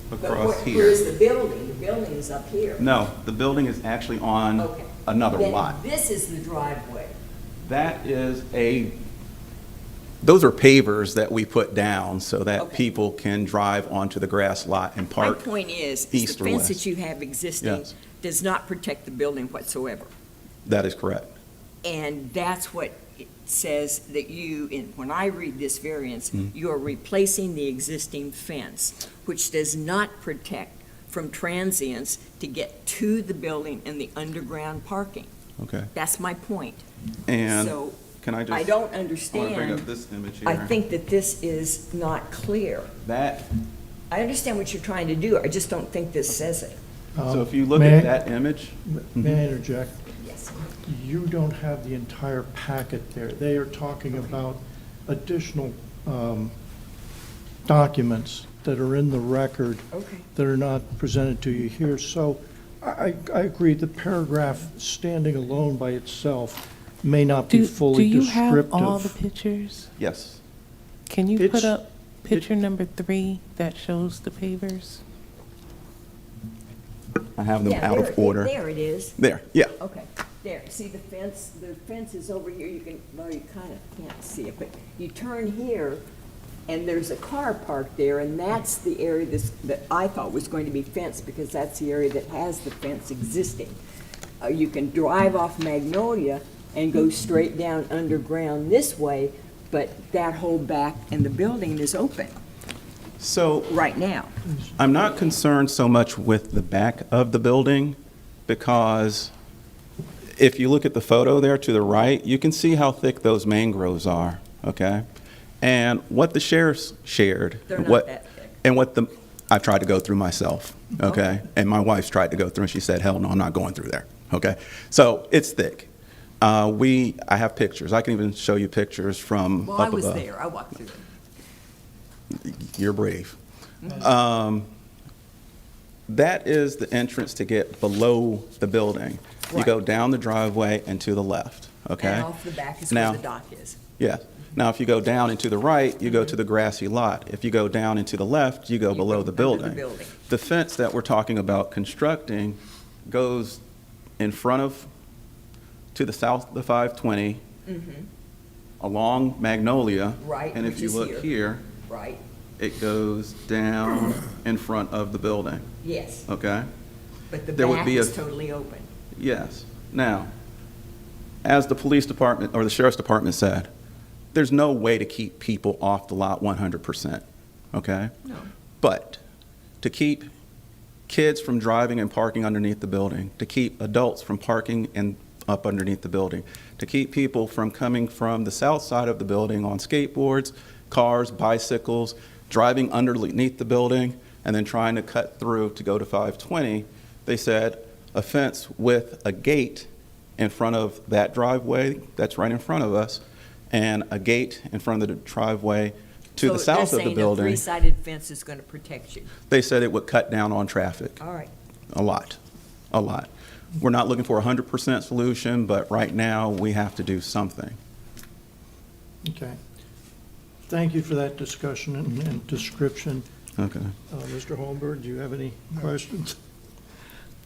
But across where's here. the building? The building is up here. No, the building is actually on Okay. another Then lot. this is the driveway. That is those are pavers that we put down so that Okay. people can drive onto the grass lot and My park. point is east the or fence west. that you have existing Yes. does not protect the building whatsoever. That is correct. And that's what it says that when I read this variance, Mm-hmm. you are replacing the existing fence, which does not protect from transients to get to the building and the underground parking. Okay. That's my point. And So can I just? I don't I want to bring up understand. this image here. I think that this is not clear. That, I understand what you're trying to do. I just don't think this says it. so if you look May I- at that image, May I interject? Yes. You don't have the entire packet there. They are talking about additional documents that are in the record Okay. that are not presented to you here. So I agree, the paragraph standing alone by itself may not be fully Do you descriptive. have all the pictures? yes. Can you It's- put up picture number 3 that shows the pavers? I have them Yeah, out there- of order. There it is. There, yeah. Okay, there, see the fence is over here, you kind of can't see it, but you turn here, and there's a car parked there, and that's the area that I thought was going to be fenced, because that's the area that has the fence existing. You can drive off Magnolia and go straight down underground this way, but that whole back and the building is open So right now. I'm not concerned so much with the back of the building, because if you look at the photo there to the right, you can see how thick those mangroves are, okay? And what the sheriffs shared. They're not what- that thick. And I've tried to go through myself, okay? And my wife's tried to go through, and she said, hell no, I'm not going through there, okay? So it's thick. I have pictures. I can even show you pictures from Well, up I was above. there, I walked through it. You're brave. That is the entrance to get below the building. You go Right. down the driveway and to the left, okay? And off the back is Now- where the dock is. Yeah. Now, if you go down and to the right, you go to the grassy lot. If you go down and to the left, you go You below go the under the building. building. The fence that we're talking about constructing goes in front of, to the south of the 520, along Magnolia. Mm-hmm. Right, And if which you is look here. here, Right, it goes down in front of the building, yes, okay? but the There would back be is a- totally open. Yes. Now, as the police department or the sheriff's department said, there's no way to keep people off the lot 100%, okay? No. But to keep kids from driving and parking underneath the building, to keep adults from parking and up underneath the building, to keep people from coming from the south side of the building on skateboards, cars, bicycles, driving underneath the building, and then trying to cut through to go to 520, they said a fence with a gate in front of that driveway that's right in front of us, and a gate in front of the driveway to the south of the So they're saying a building. three-sided fence is going to protect you. They said it would cut down on traffic. All right. A lot. We're not looking for a 100% solution, but right now, we have to do something. Okay. Thank you for that discussion and description. Okay. Mr. Holmberg, do you have any questions?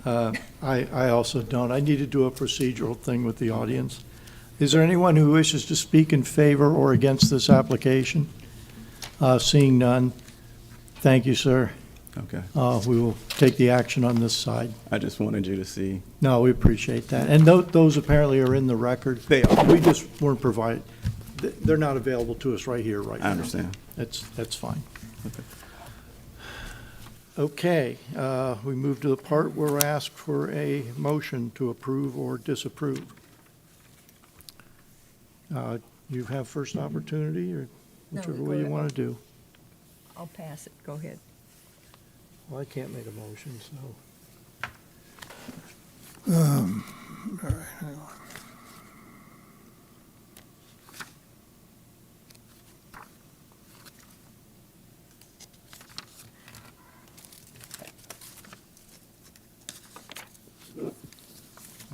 I also don't. I need to do a procedural thing with the audience. Is there anyone who wishes to speak in favor or against this application? Seeing none, thank you, sir. Okay. We will take the action on this side. I just wanted you to see. No, we appreciate that. And those apparently are in the record. They are. We just weren't provided, they're not available to us right here, right now. I understand. That's fine. Okay. Okay, we move to the part where we're asked for a motion to approve or disapprove. You have first opportunity, or No, whichever go way you ahead. want to do. I'll pass it. Go ahead. Well, I can't make a motion, so. All right, hang on.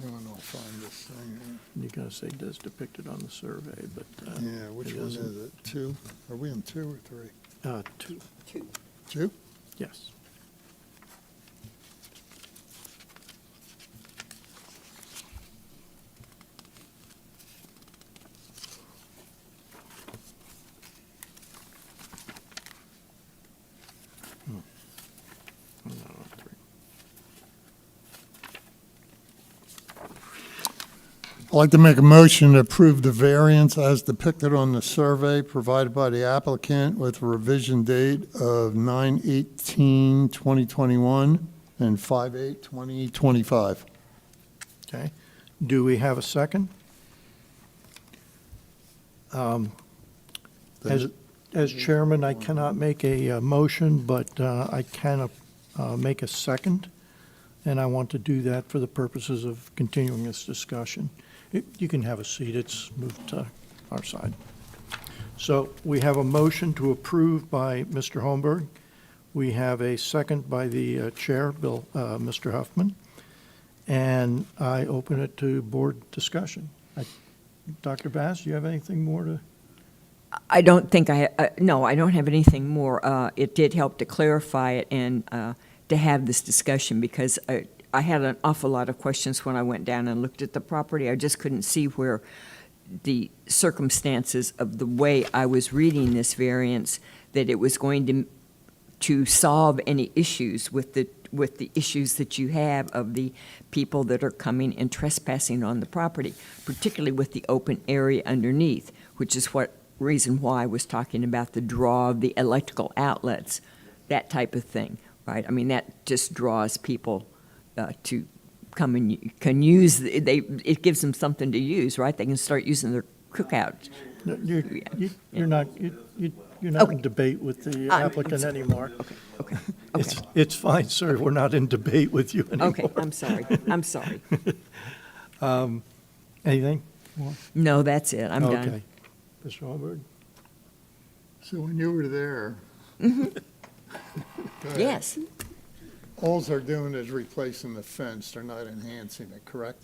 Hang on, I'll find this thing You're going to say as depicted on the survey, but. here. Yeah, which it one isn't. is it? 2? Are we in 2 or 3? 2, 2? yes. No, 3. I'd like to make a motion to approve the variance as depicted on the survey provided by the applicant with a revision date of 9/18/2021 and 5/8/2025. Okay. Do we have a second? As chairman, I cannot make a motion, but I can make a second, and I want to do that for the purposes of continuing this discussion. You can have a seat. It's moved to our side. So we have a motion to approve by Mr. Holmberg. We have a second by the chair, Mr. Huffman, and I open it to board discussion. Dr. Bass, do you have anything more to? I don't think no, I don't have anything more. It did help to clarify it and to have this discussion because I had an awful lot of questions when I went down and looked at the property. I just couldn't see where the circumstances of the way I was reading this variance, that it was going to solve any issues with the issues that you have of the people that are coming and trespassing on the property, particularly with the open area underneath, which is what reason why I was talking about the draw of the electrical outlets, that type of thing, right? I mean, that just draws people to come and can use, it gives them something to use, right? They can start using their cookout. No, you're not Okay. in debate with the I'm applicant sorry. anymore. Okay. It's fine, sir. We're not in debate with you anymore. Okay, I'm sorry. Anything? No, that's it, I'm done. Okay. Mr. Holmberg? So when you were there. Go ahead. Yes, All they're doing is replacing the fence, they're not enhancing it, correct?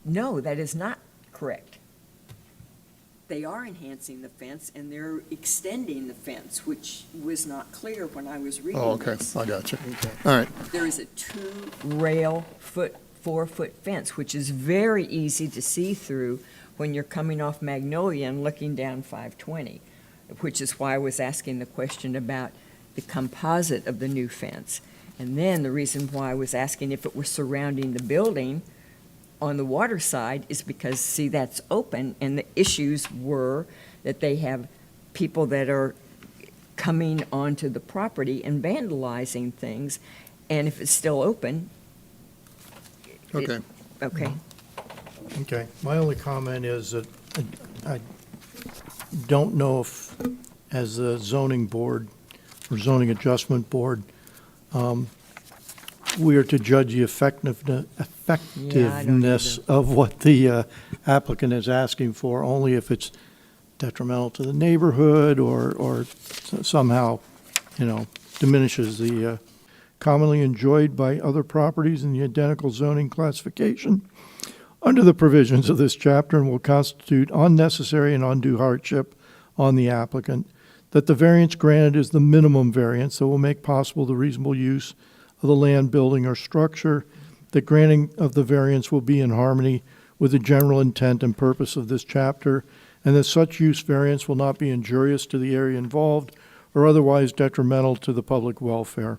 no, that is not correct. They are enhancing the fence and they're extending the fence, which was not clear when I was reading Oh, okay, this. I got you. All right, There is a 2-rail 4-foot fence, which is very easy to see through when you're coming off Magnolia and looking down 520, which is why I was asking the question about the composite of the new fence. And then the reason why I was asking if it was surrounding the building on the water side is because, see, that's open, and the issues were that they have people that are coming onto the property and vandalizing things, and if it's still open. okay. Okay. Okay. My only comment is that I don't know if, as the zoning board or zoning adjustment board, we are to judge the effectiveness of what the applicant is asking for, only if it's detrimental to the neighborhood or somehow, diminishes the commonly enjoyed by other properties in the identical zoning classification under the provisions of this chapter and will constitute unnecessary and undue hardship on the applicant, that the variance granted is the minimum variance that will make possible the reasonable use of the land, building, or structure, that granting of the variance will be in harmony with the general intent and purpose of this chapter, and that such use variance will not be injurious to the area involved or otherwise detrimental to the public welfare.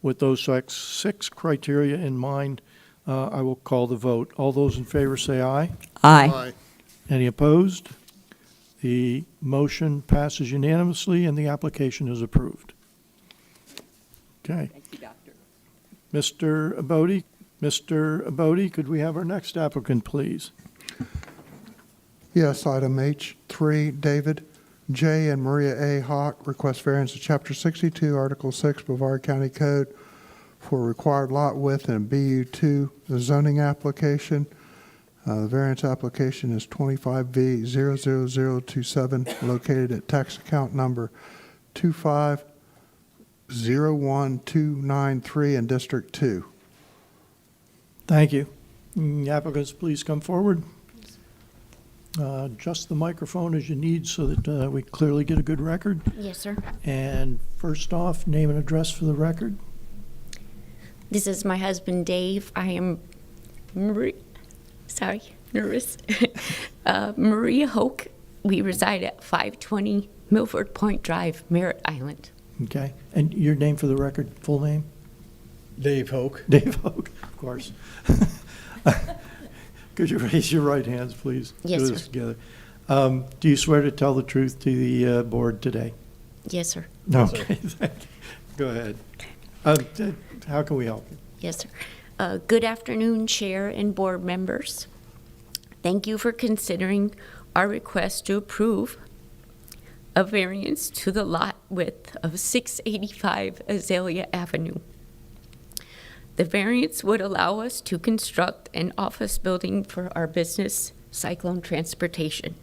With those 6 criteria in mind, I will call the vote. All those in favor say aye. Aye. Any opposed? The motion passes unanimously and the application is approved. Okay. Thank you, Doctor. Mr. Abodi, could we have our next applicant, please? Yes, item H3, David J. and Maria A. Hock request variance of Chapter 62, Article 6, Brevard County Code for required lot width in BU2, the zoning application. The variance application is 25V00027, located at tax account number 2501293 in District 2. Thank you. Applicants, please come forward. Adjust the microphone as you need so that we clearly get a good record. Yes, sir. And first off, name and address for the record. This is my husband, Dave. I am nervous. Maria Hock. We reside at 520 Milford Point Drive, Merritt Island. Okay. And your name for the record, full name? Dave Hoke. Dave Hoke, of course. Could you raise your right hands, please? Yes, Do sir. this together. Do you swear to tell the truth to the board today? Yes, sir. Yes, sir. Okay, thank you. Go ahead. How can we help you? Yes, sir. Good afternoon, Chair and board members. Thank you for considering our request to approve a variance to the lot width of 685 Azalea Avenue. The variance would allow us to construct an office building for our business, Cyclone Transportation.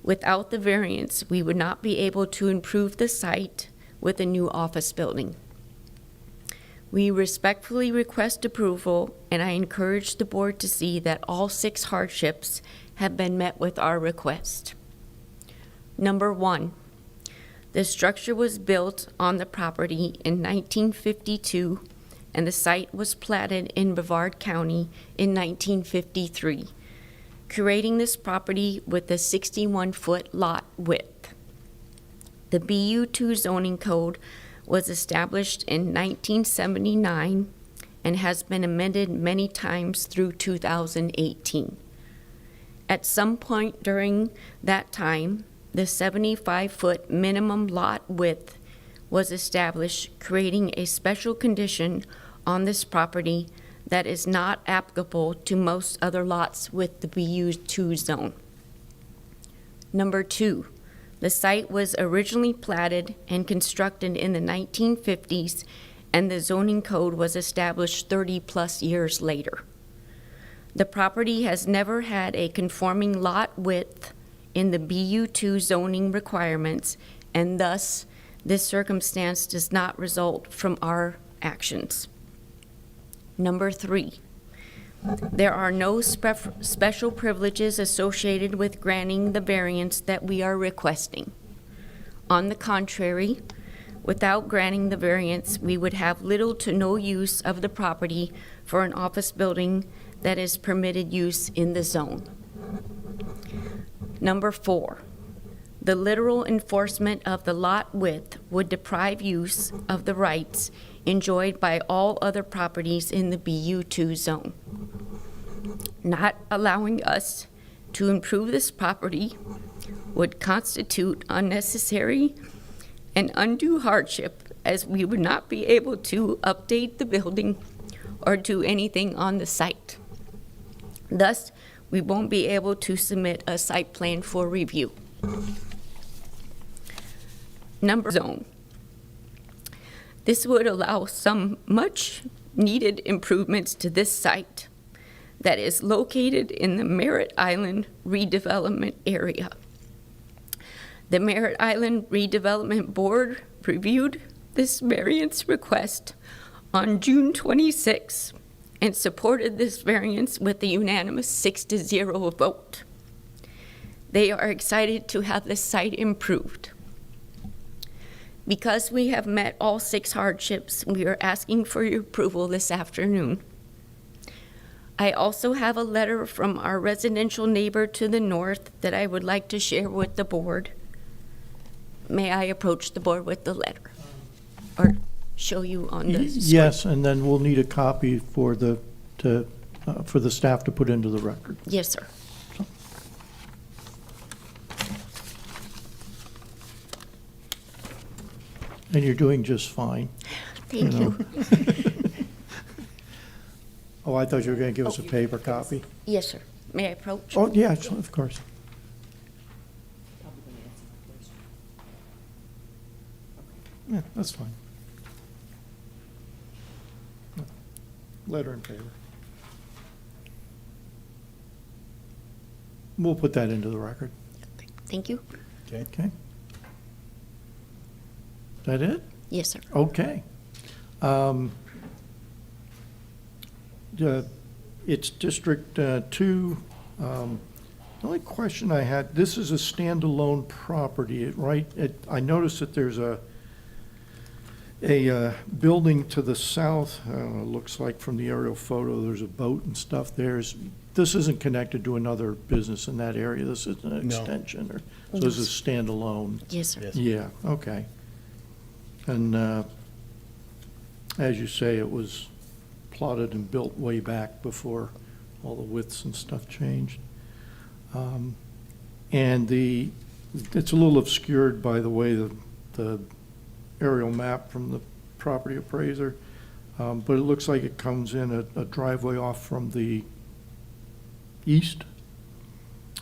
Without the variance, we would not be able to improve the site with a new office building. We respectfully request approval, and I encourage the board to see that all 6 hardships have been met with our request. Number 1, the structure was built on the property in 1952, and the site was platted in Brevard County in 1953, creating this property with a 61-foot lot width. The BU2 zoning code was established in 1979 and has been amended many times through 2018. At some point during that time, the 75-foot minimum lot width was established, creating a special condition on this property that is not applicable to most other lots with the BU2 zone. Number 2, the site was originally platted and constructed in the 1950s, and the zoning code was established 30-plus years later. The property has never had a conforming lot width in the BU2 zoning requirements, and thus, this circumstance does not result from our actions. Number 3, there are no special privileges associated with granting the variance that we are requesting. On the contrary, without granting the variance, we would have little to no use of the property for an office building that is permitted use in the zone. Number 4, the literal enforcement of the lot width would deprive use of the rights enjoyed by all other properties in the BU2 zone. Not allowing us to improve this property would constitute unnecessary and undue hardship, as we would not be able to update the building or do anything on the site. Thus, we won't be able to submit a site plan for review. Number zone. This would allow some much needed improvements to this site that is located in the Merritt Island redevelopment area. The Merritt Island Redevelopment Board reviewed this variance request on June 26 and supported this variance with a unanimous 6-0 vote. They are excited to have this site improved. Because we have met all 6 hardships, we are asking for your approval this afternoon. I also have a letter from our residential neighbor to the north that I would like to share with the board. May I approach the board with the letter? Or show you on the screen? Yes, and then we'll need a copy for the staff to put into the record. Yes, sir. And you're doing just fine. Thank You know. you. Oh, I thought you were going to give us a paper copy. Yes, sir. May I approach? Oh, yeah, of course. Yeah, that's fine. Letter in favor. We'll put that into the record. Thank you. Okay. Is that it? Yes, sir. Okay. It's District 2. The only question I had, this is a standalone property, right? I noticed that there's a building to the south. I don't know, it looks like from the aerial photo, there's a boat and stuff there. This isn't connected to another business in that area. This is an No. extension, so this is standalone. Yes, sir. Yes. Yeah, okay. And as you say, it was plotted and built way back before all the widths and stuff changed. And it's a little obscured by the way the aerial map from the property appraiser, but it looks like it comes in a driveway off from the east,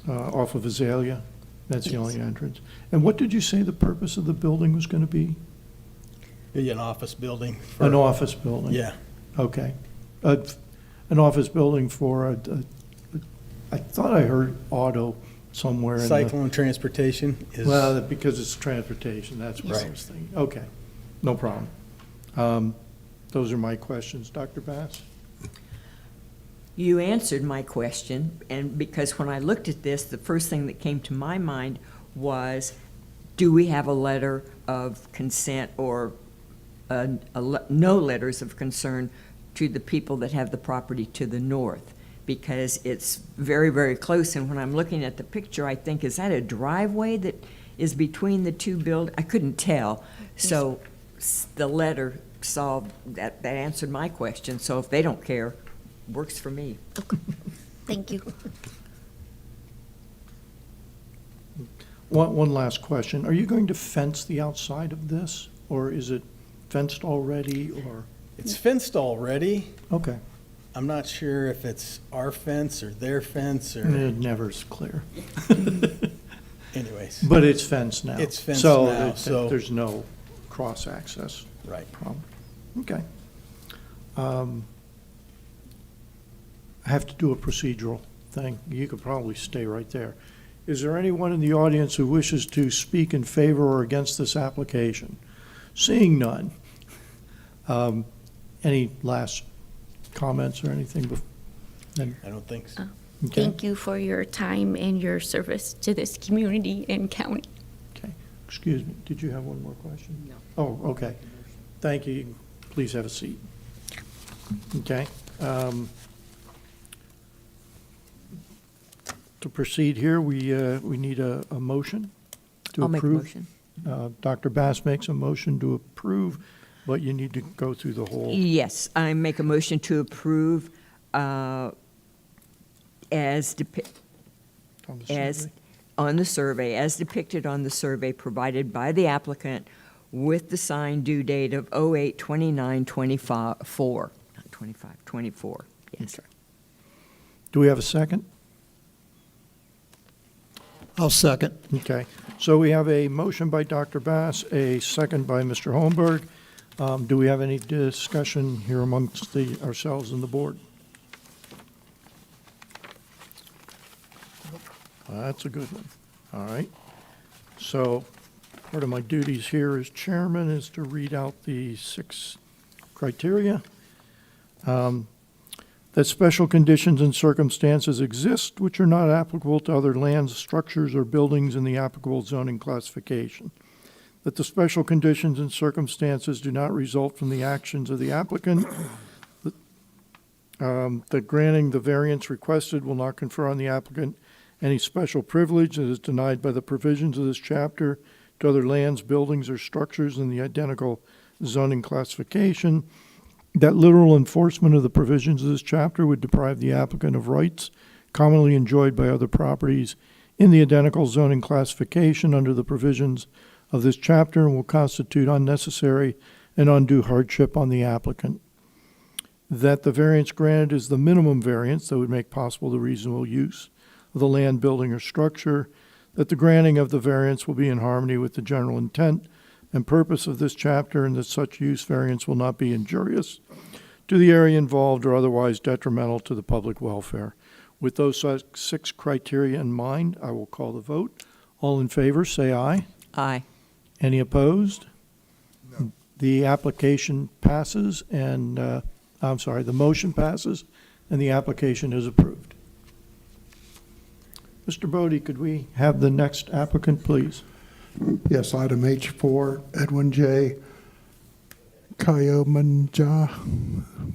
off of Azalea. That's the Yes. only entrance. And what did you say the purpose of the building was going to be? Be an office building. for- An office building? Yeah. Okay. An office building for I thought I heard auto somewhere in the. Cyclone transportation is. Well, because it's transportation, that's what I Right. was thinking. Okay, no problem. Those are my questions. Dr. Bass? You answered my question, and because when I looked at this, the first thing that came to my mind was, do we have a letter of consent or no letters of concern to the people that have the property to the north? Because it's very, very close, and when I'm looking at the picture, I think, is that a driveway that is between the two buildings? I couldn't tell. So the letter solved, that answered my question, so if they don't care, works for me. Thank you. One last question. Are you going to fence the outside of this, or is it fenced already, or? It's fenced already. Okay, I'm not sure if it's our fence or their fence or, it never's clear. anyways. But it's fenced now. It's fenced So now, so- there's no cross-access Right. problem. Okay. I have to do a procedural thing. You could probably stay right there. Is there anyone in the audience who wishes to speak in favor or against this application? Seeing none. Any last comments or anything? I don't think so. Okay. Thank you for your time and your service to this community and county. Okay. Excuse me, did you have one more question? No. Oh, okay. Thank you. Please have a seat. Okay. To proceed here, we need a motion to I'll make a approve. motion. Dr. Bass makes a motion to approve, but you need to go through the whole. Yes, I make a motion to approve as on the survey, as depicted on the survey provided by the applicant with the signed due date of 08/29/24, not 25, 24, yes. Do we have a second? I'll second. Okay, so we have a motion by Dr. Bass, a second by Mr. Holmberg. Do we have any discussion here amongst ourselves and the board? That's a good one. All right. So part of my duties here as chairman is to read out the 6 criteria. That special conditions and circumstances exist which are not applicable to other lands, structures, or buildings in the applicable zoning classification. That the special conditions and circumstances do not result from the actions of the applicant. That granting the variance requested will not confer on the applicant any special privilege that is denied by the provisions of this chapter to other lands, buildings, or structures in the identical zoning classification. That literal enforcement of the provisions of this chapter would deprive the applicant of rights commonly enjoyed by other properties in the identical zoning classification under the provisions of this chapter and will constitute unnecessary and undue hardship on the applicant. That the variance granted is the minimum variance that would make possible the reasonable use of the land, building, or structure. That the granting of the variance will be in harmony with the general intent and purpose of this chapter, and that such use variance will not be injurious to the area involved or otherwise detrimental to the public welfare. With those 6 criteria in mind, I will call the vote. All in favor, say aye. Aye. Any opposed? No. The application passes and, the motion passes and the application is approved. Mr. Bodie, could we have the next applicant, please? Yes, item H4, Edwin J. Kayomanja,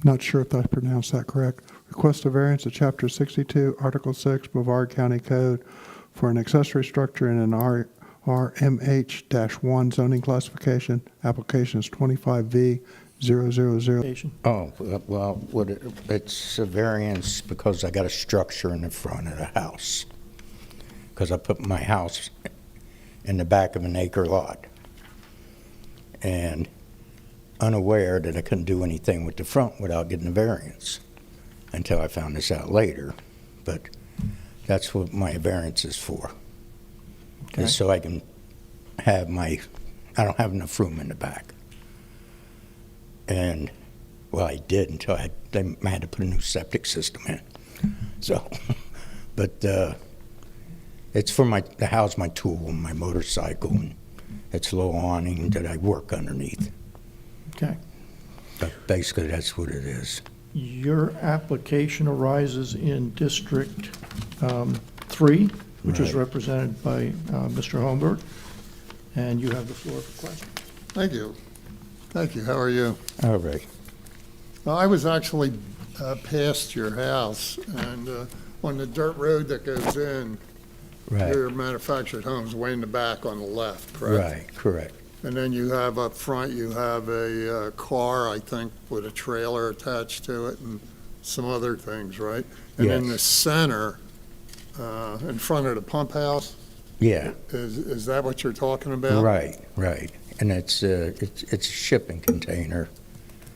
not sure if I pronounced that correct. Request a variance of Chapter 62, Article 6, Brevard County Code for an accessory structure in an RMH-1 zoning classification. Application is 25V000. Oh, well, it's a variance because I got a structure in the front of the house. Because I put my house in the back of an acre lot. And unaware that I couldn't do anything with the front without getting a variance until I found this out later. But that's what my variance is for. Okay. Is so I can have I don't have enough room in the back. And, well, I did until I had to put a new septic system in. So, but it's for to house my tool and my motorcycle, and it's a little awning that I work underneath. Okay. But basically, that's what it is. Your application arises in District 3, which is Right. represented by Mr. Holmberg, and you have the floor for questions. Thank you. Thank you. How are you? All right. Well, I was actually past your house, and on the dirt road that goes in, your manufactured home's way in the back on the left, correct? Right, correct. And then you have up front, you have a car, I think, with a trailer attached to it and some other things, right? And in Yes. the center, in front of the pump house, Yeah, is that what you're talking about? right. And it's a shipping container,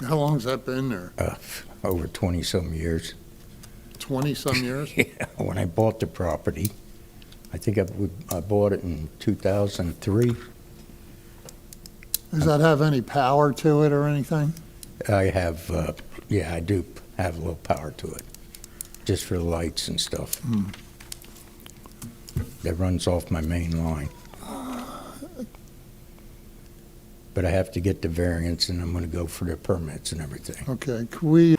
How long's that been there? over 20-some years. 20-some years? Yeah, when I bought the property, I think I bought it in 2003. Does that have any power to it or anything? I have, I do have a little power to it, just for the lights and stuff. That runs off my main line. But I have to get the variance, and I'm gonna go for the permits and everything. Okay, could we,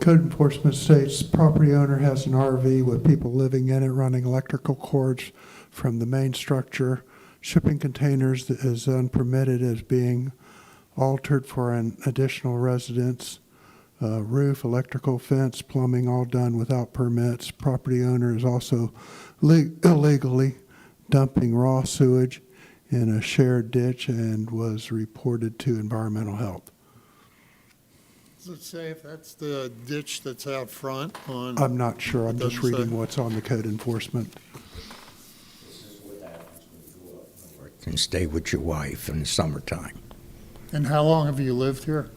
Code enforcement states property owner has an RV with people living in it running electrical cords from the main structure. Shipping containers that is unpermitted as being altered for an additional residence. Roof, electrical fence, plumbing, all done without permits. Property owner is also illegally dumping raw sewage in a shared ditch and was reported to environmental health. does it say if that's the ditch that's out front on? I'm not sure. I'm just Doesn't say. reading what's on the code enforcement. And stay with your wife in the summertime. And how long have you lived here?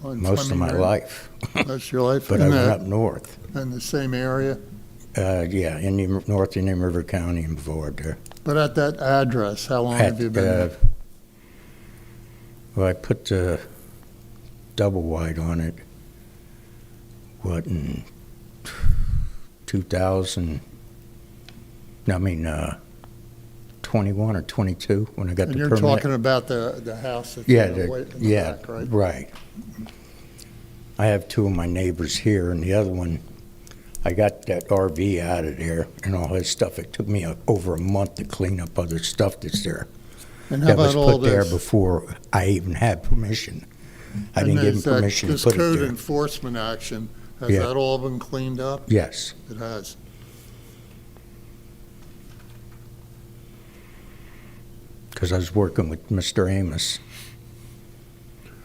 Most of my life. Most of your life? But I went up north. In the same area? Yeah, North Indian River County in Brevard there. But at that address, how long have you been there? Well, I put the double wide on it, in 2000, 21 or 22 when I got And the you're permit. talking about the house that's Yeah, in the yeah, back, right? right. I have two of my neighbors here, and the other one, I got that RV out of there and all his stuff. It took me over a month to clean up other stuff that's there. And how That was about all put there this? before I even had permission. I And didn't give him is that- permission to this put it code there. enforcement action, has Yeah. that all been cleaned up? Yes, It has. because I was working with Mr. Amos.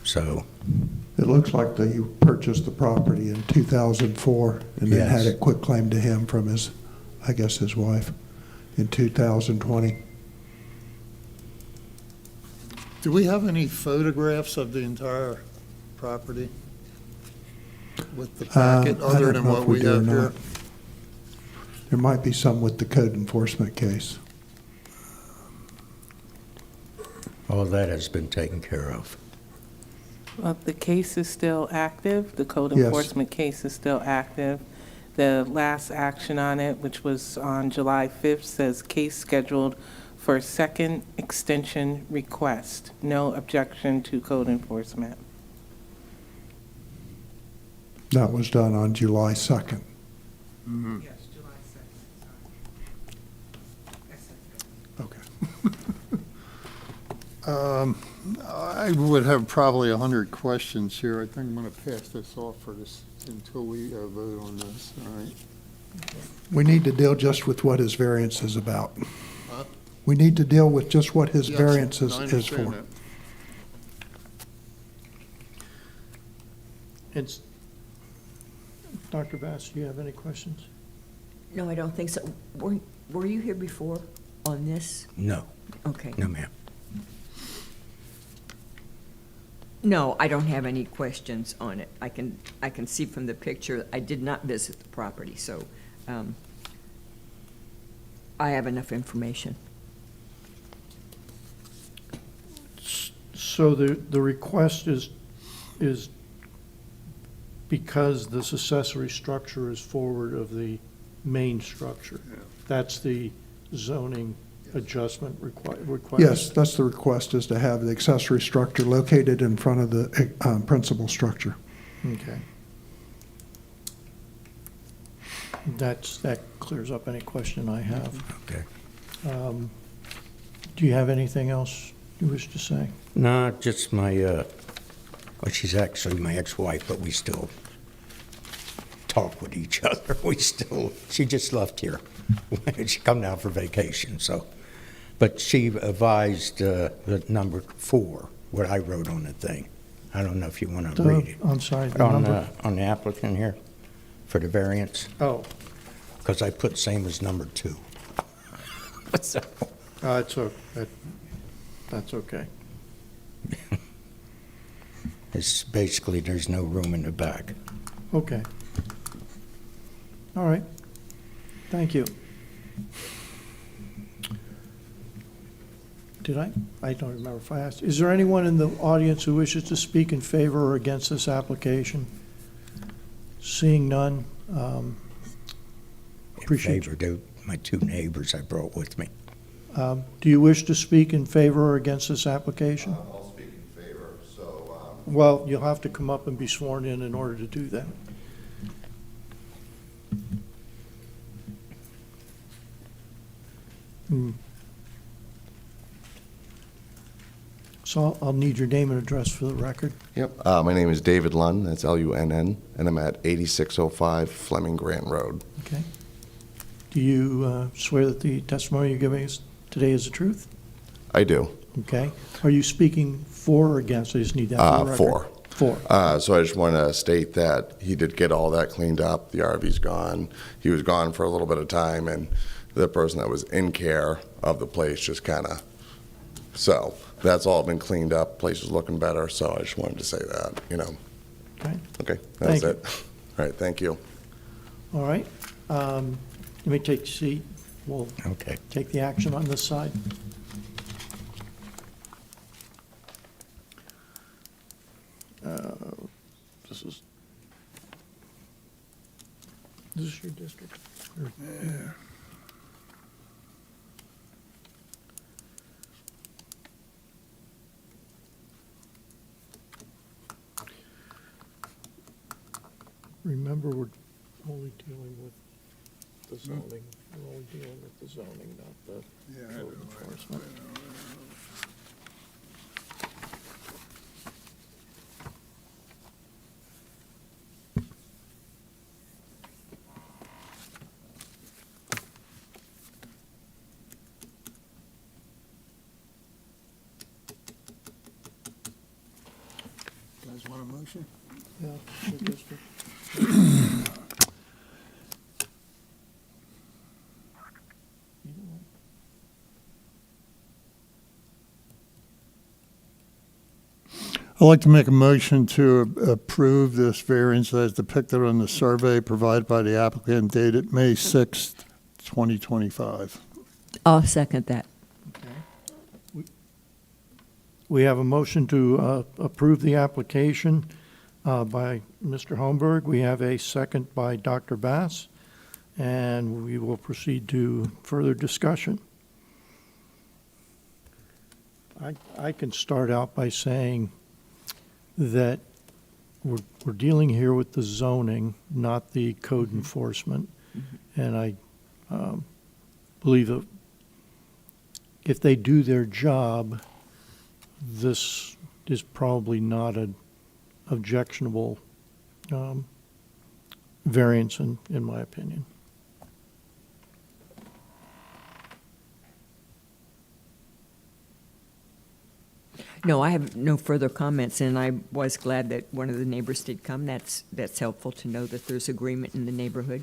So, It looks like that you purchased the property in 2004 and then had Yes. it quitclaimed to him from his wife in 2020. Do we have any photographs of the entire property with the packet, I other don't than know what if we do or have here? not. There might be some with the code enforcement case. all that has been taken care of. Well, the case is still active. The code Yes. enforcement case is still active. The last action on it, which was on July 5th, says case scheduled for second extension request. No objection to code enforcement. That was done on July 2nd. Yes, July 2nd. Okay. I would have probably 100 questions here. I think I'm going to pass this off for this until we vote on this, all right? We need to deal just with what his variance is about. Huh? We need to deal with just what his Yes, variance I is understand for. that. It's, Dr. Bass, do you have any questions? No, I don't think so. Were you here before on this? No, Okay. no, ma'am. No, I don't have any questions on it. I can see from the picture, I did not visit the property, so I have enough information. So the request is because this accessory structure is forward of the main structure. That's the zoning adjustment request? Yes, that's the request, is to have the accessory structure located in front of the principal structure. Okay. That clears up any question I have. Okay. Do you have anything else you wish to say? No, just my, well, she's actually my ex-wife, but we still talk with each other. She just left here. She come down for vacation, so. But she advised the number 4, what I wrote on the thing. I don't know if you want to read it. I'm sorry, the number? On the applicant here, for the variance, Oh, because I put same as number 2. So, that's okay. it's basically, there's no room in the back. Okay. All right. Thank you. Did I? I don't remember if I asked. Is there anyone in the audience who wishes to speak in favor or against this application? Seeing none, appreciate In favor, they're my 2 neighbors I brought with me. do you wish to speak in favor or against this application? I'll speak in favor, so, Well, you'll have to come up and be sworn in order to do that. So I'll need your name and address for the record. Yep, my name is David Lunn, that's L-U-N-N, and I'm at 8605 Fleming Grant Road. Okay. Do you swear that the testimony you're giving us today is the truth? I do. Okay. Are you speaking for or against? I just need that for the record. For. For. So I just want to state that he did get all that cleaned up, the RV's gone. He was gone for a little bit of time, and the person that was in care of the place just kind of, so that's all been cleaned up, place is looking better, so I just wanted to say that, you know. Okay. Okay, that's Thank you. it. All right, thank you. All right. Let me take a seat. We'll Okay. take the action on this side. This is your district? Or- Remember, we're only dealing with the zoning. We're only dealing with the zoning, not the code enforcement. Guys want a motion? Yeah, your district. I'd like to make a motion to approve this variance as depicted on the survey provided by the applicant dated May 6th, 2025. I'll second that. Okay. We have a motion to approve the application by Mr. Holmberg. We have a second by Dr. Bass, and we will proceed to further discussion. I can start out by saying that we're dealing here with the zoning, not the code enforcement. And I believe that if they do their job, this is probably not an objectionable variance in my opinion. No, I have no further comments, and I was glad that one of the neighbors did come. That's helpful to know that there's agreement in the neighborhood.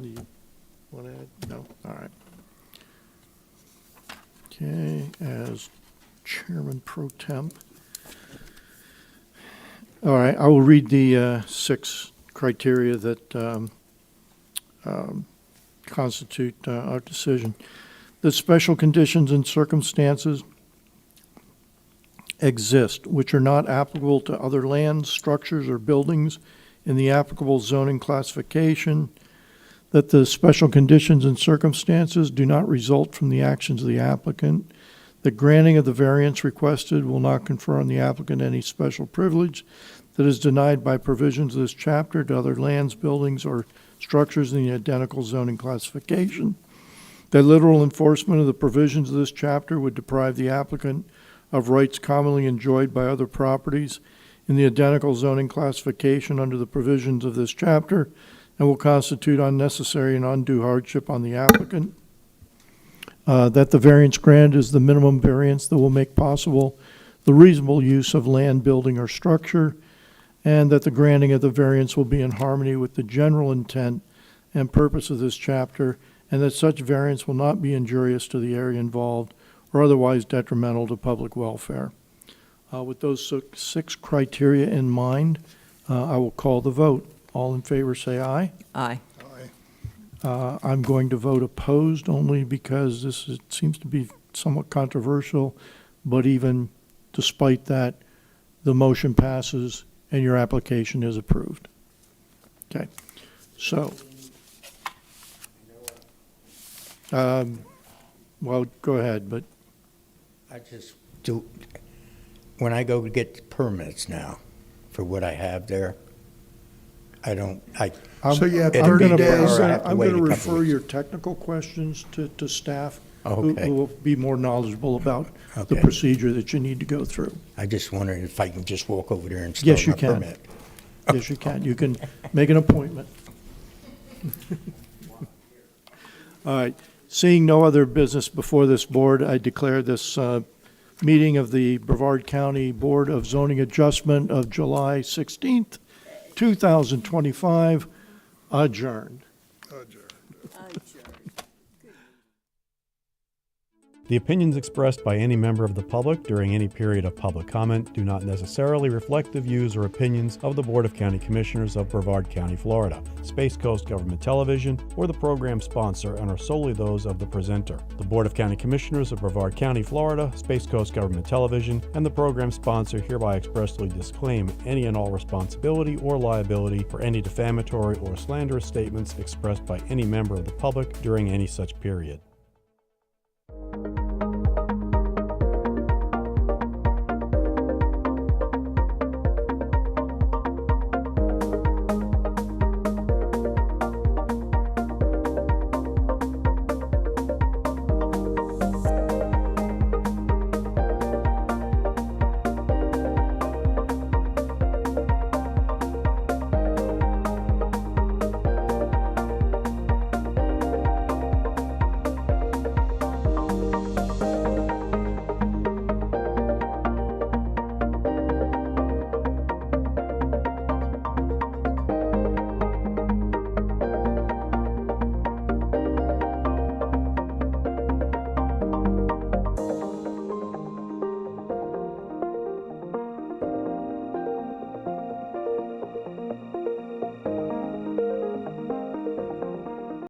You want to add? No? All right. Okay, as Chairman Pro Temp. All right, I will read the 6 criteria that constitute our decision. The special conditions and circumstances exist which are not applicable to other lands, structures, or buildings in the applicable zoning classification, that the special conditions and circumstances do not result from the actions of the applicant, the granting of the variance requested will not confer on the applicant any special privilege that is denied by provisions of this chapter to other lands, buildings, or structures in the identical zoning classification, that literal enforcement of the provisions of this chapter would deprive the applicant of rights commonly enjoyed by other properties in the identical zoning classification under the provisions of this chapter, and will constitute unnecessary and undue hardship on the applicant. That the variance granted is the minimum variance that will make possible the reasonable use of land, building, or structure, and that the granting of the variance will be in harmony with the general intent and purpose of this chapter, and that such variance will not be injurious to the area involved or otherwise detrimental to public welfare. With those 6 criteria in mind, I will call the vote. All in favor say aye. Aye. I'm going to vote opposed only because it seems to be somewhat controversial, but even despite that, the motion passes and your application is approved. Okay, so, well, go ahead, but. I just do, when I go to get permits now for what I have there, So you have It'd 30 be better days. or I have to I'm wait going a to couple refer weeks. your technical questions to staff, Okay. who will be more knowledgeable about the Okay. procedure that you need to go through. I just wondered if I can just walk over there and start Yes, you my can. permit. Yes, you can. You can make an appointment. All right. Seeing no other business before this board, I declare this meeting of the Brevard County Board of Zoning Adjustment of July 16th, 2025 adjourned. The opinions expressed by any member of the public during any period of public comment do not necessarily reflect the views or opinions of the Board of County Commissioners of Brevard County, Florida, Space Coast Government Television, or the program sponsor, and are solely those of the presenter. The Board of County Commissioners of Brevard County, Florida, Space Coast Government Television, and the program sponsor hereby expressly disclaim any and all responsibility or liability for any defamatory or slanderous statements expressed by any member of the public during any such period.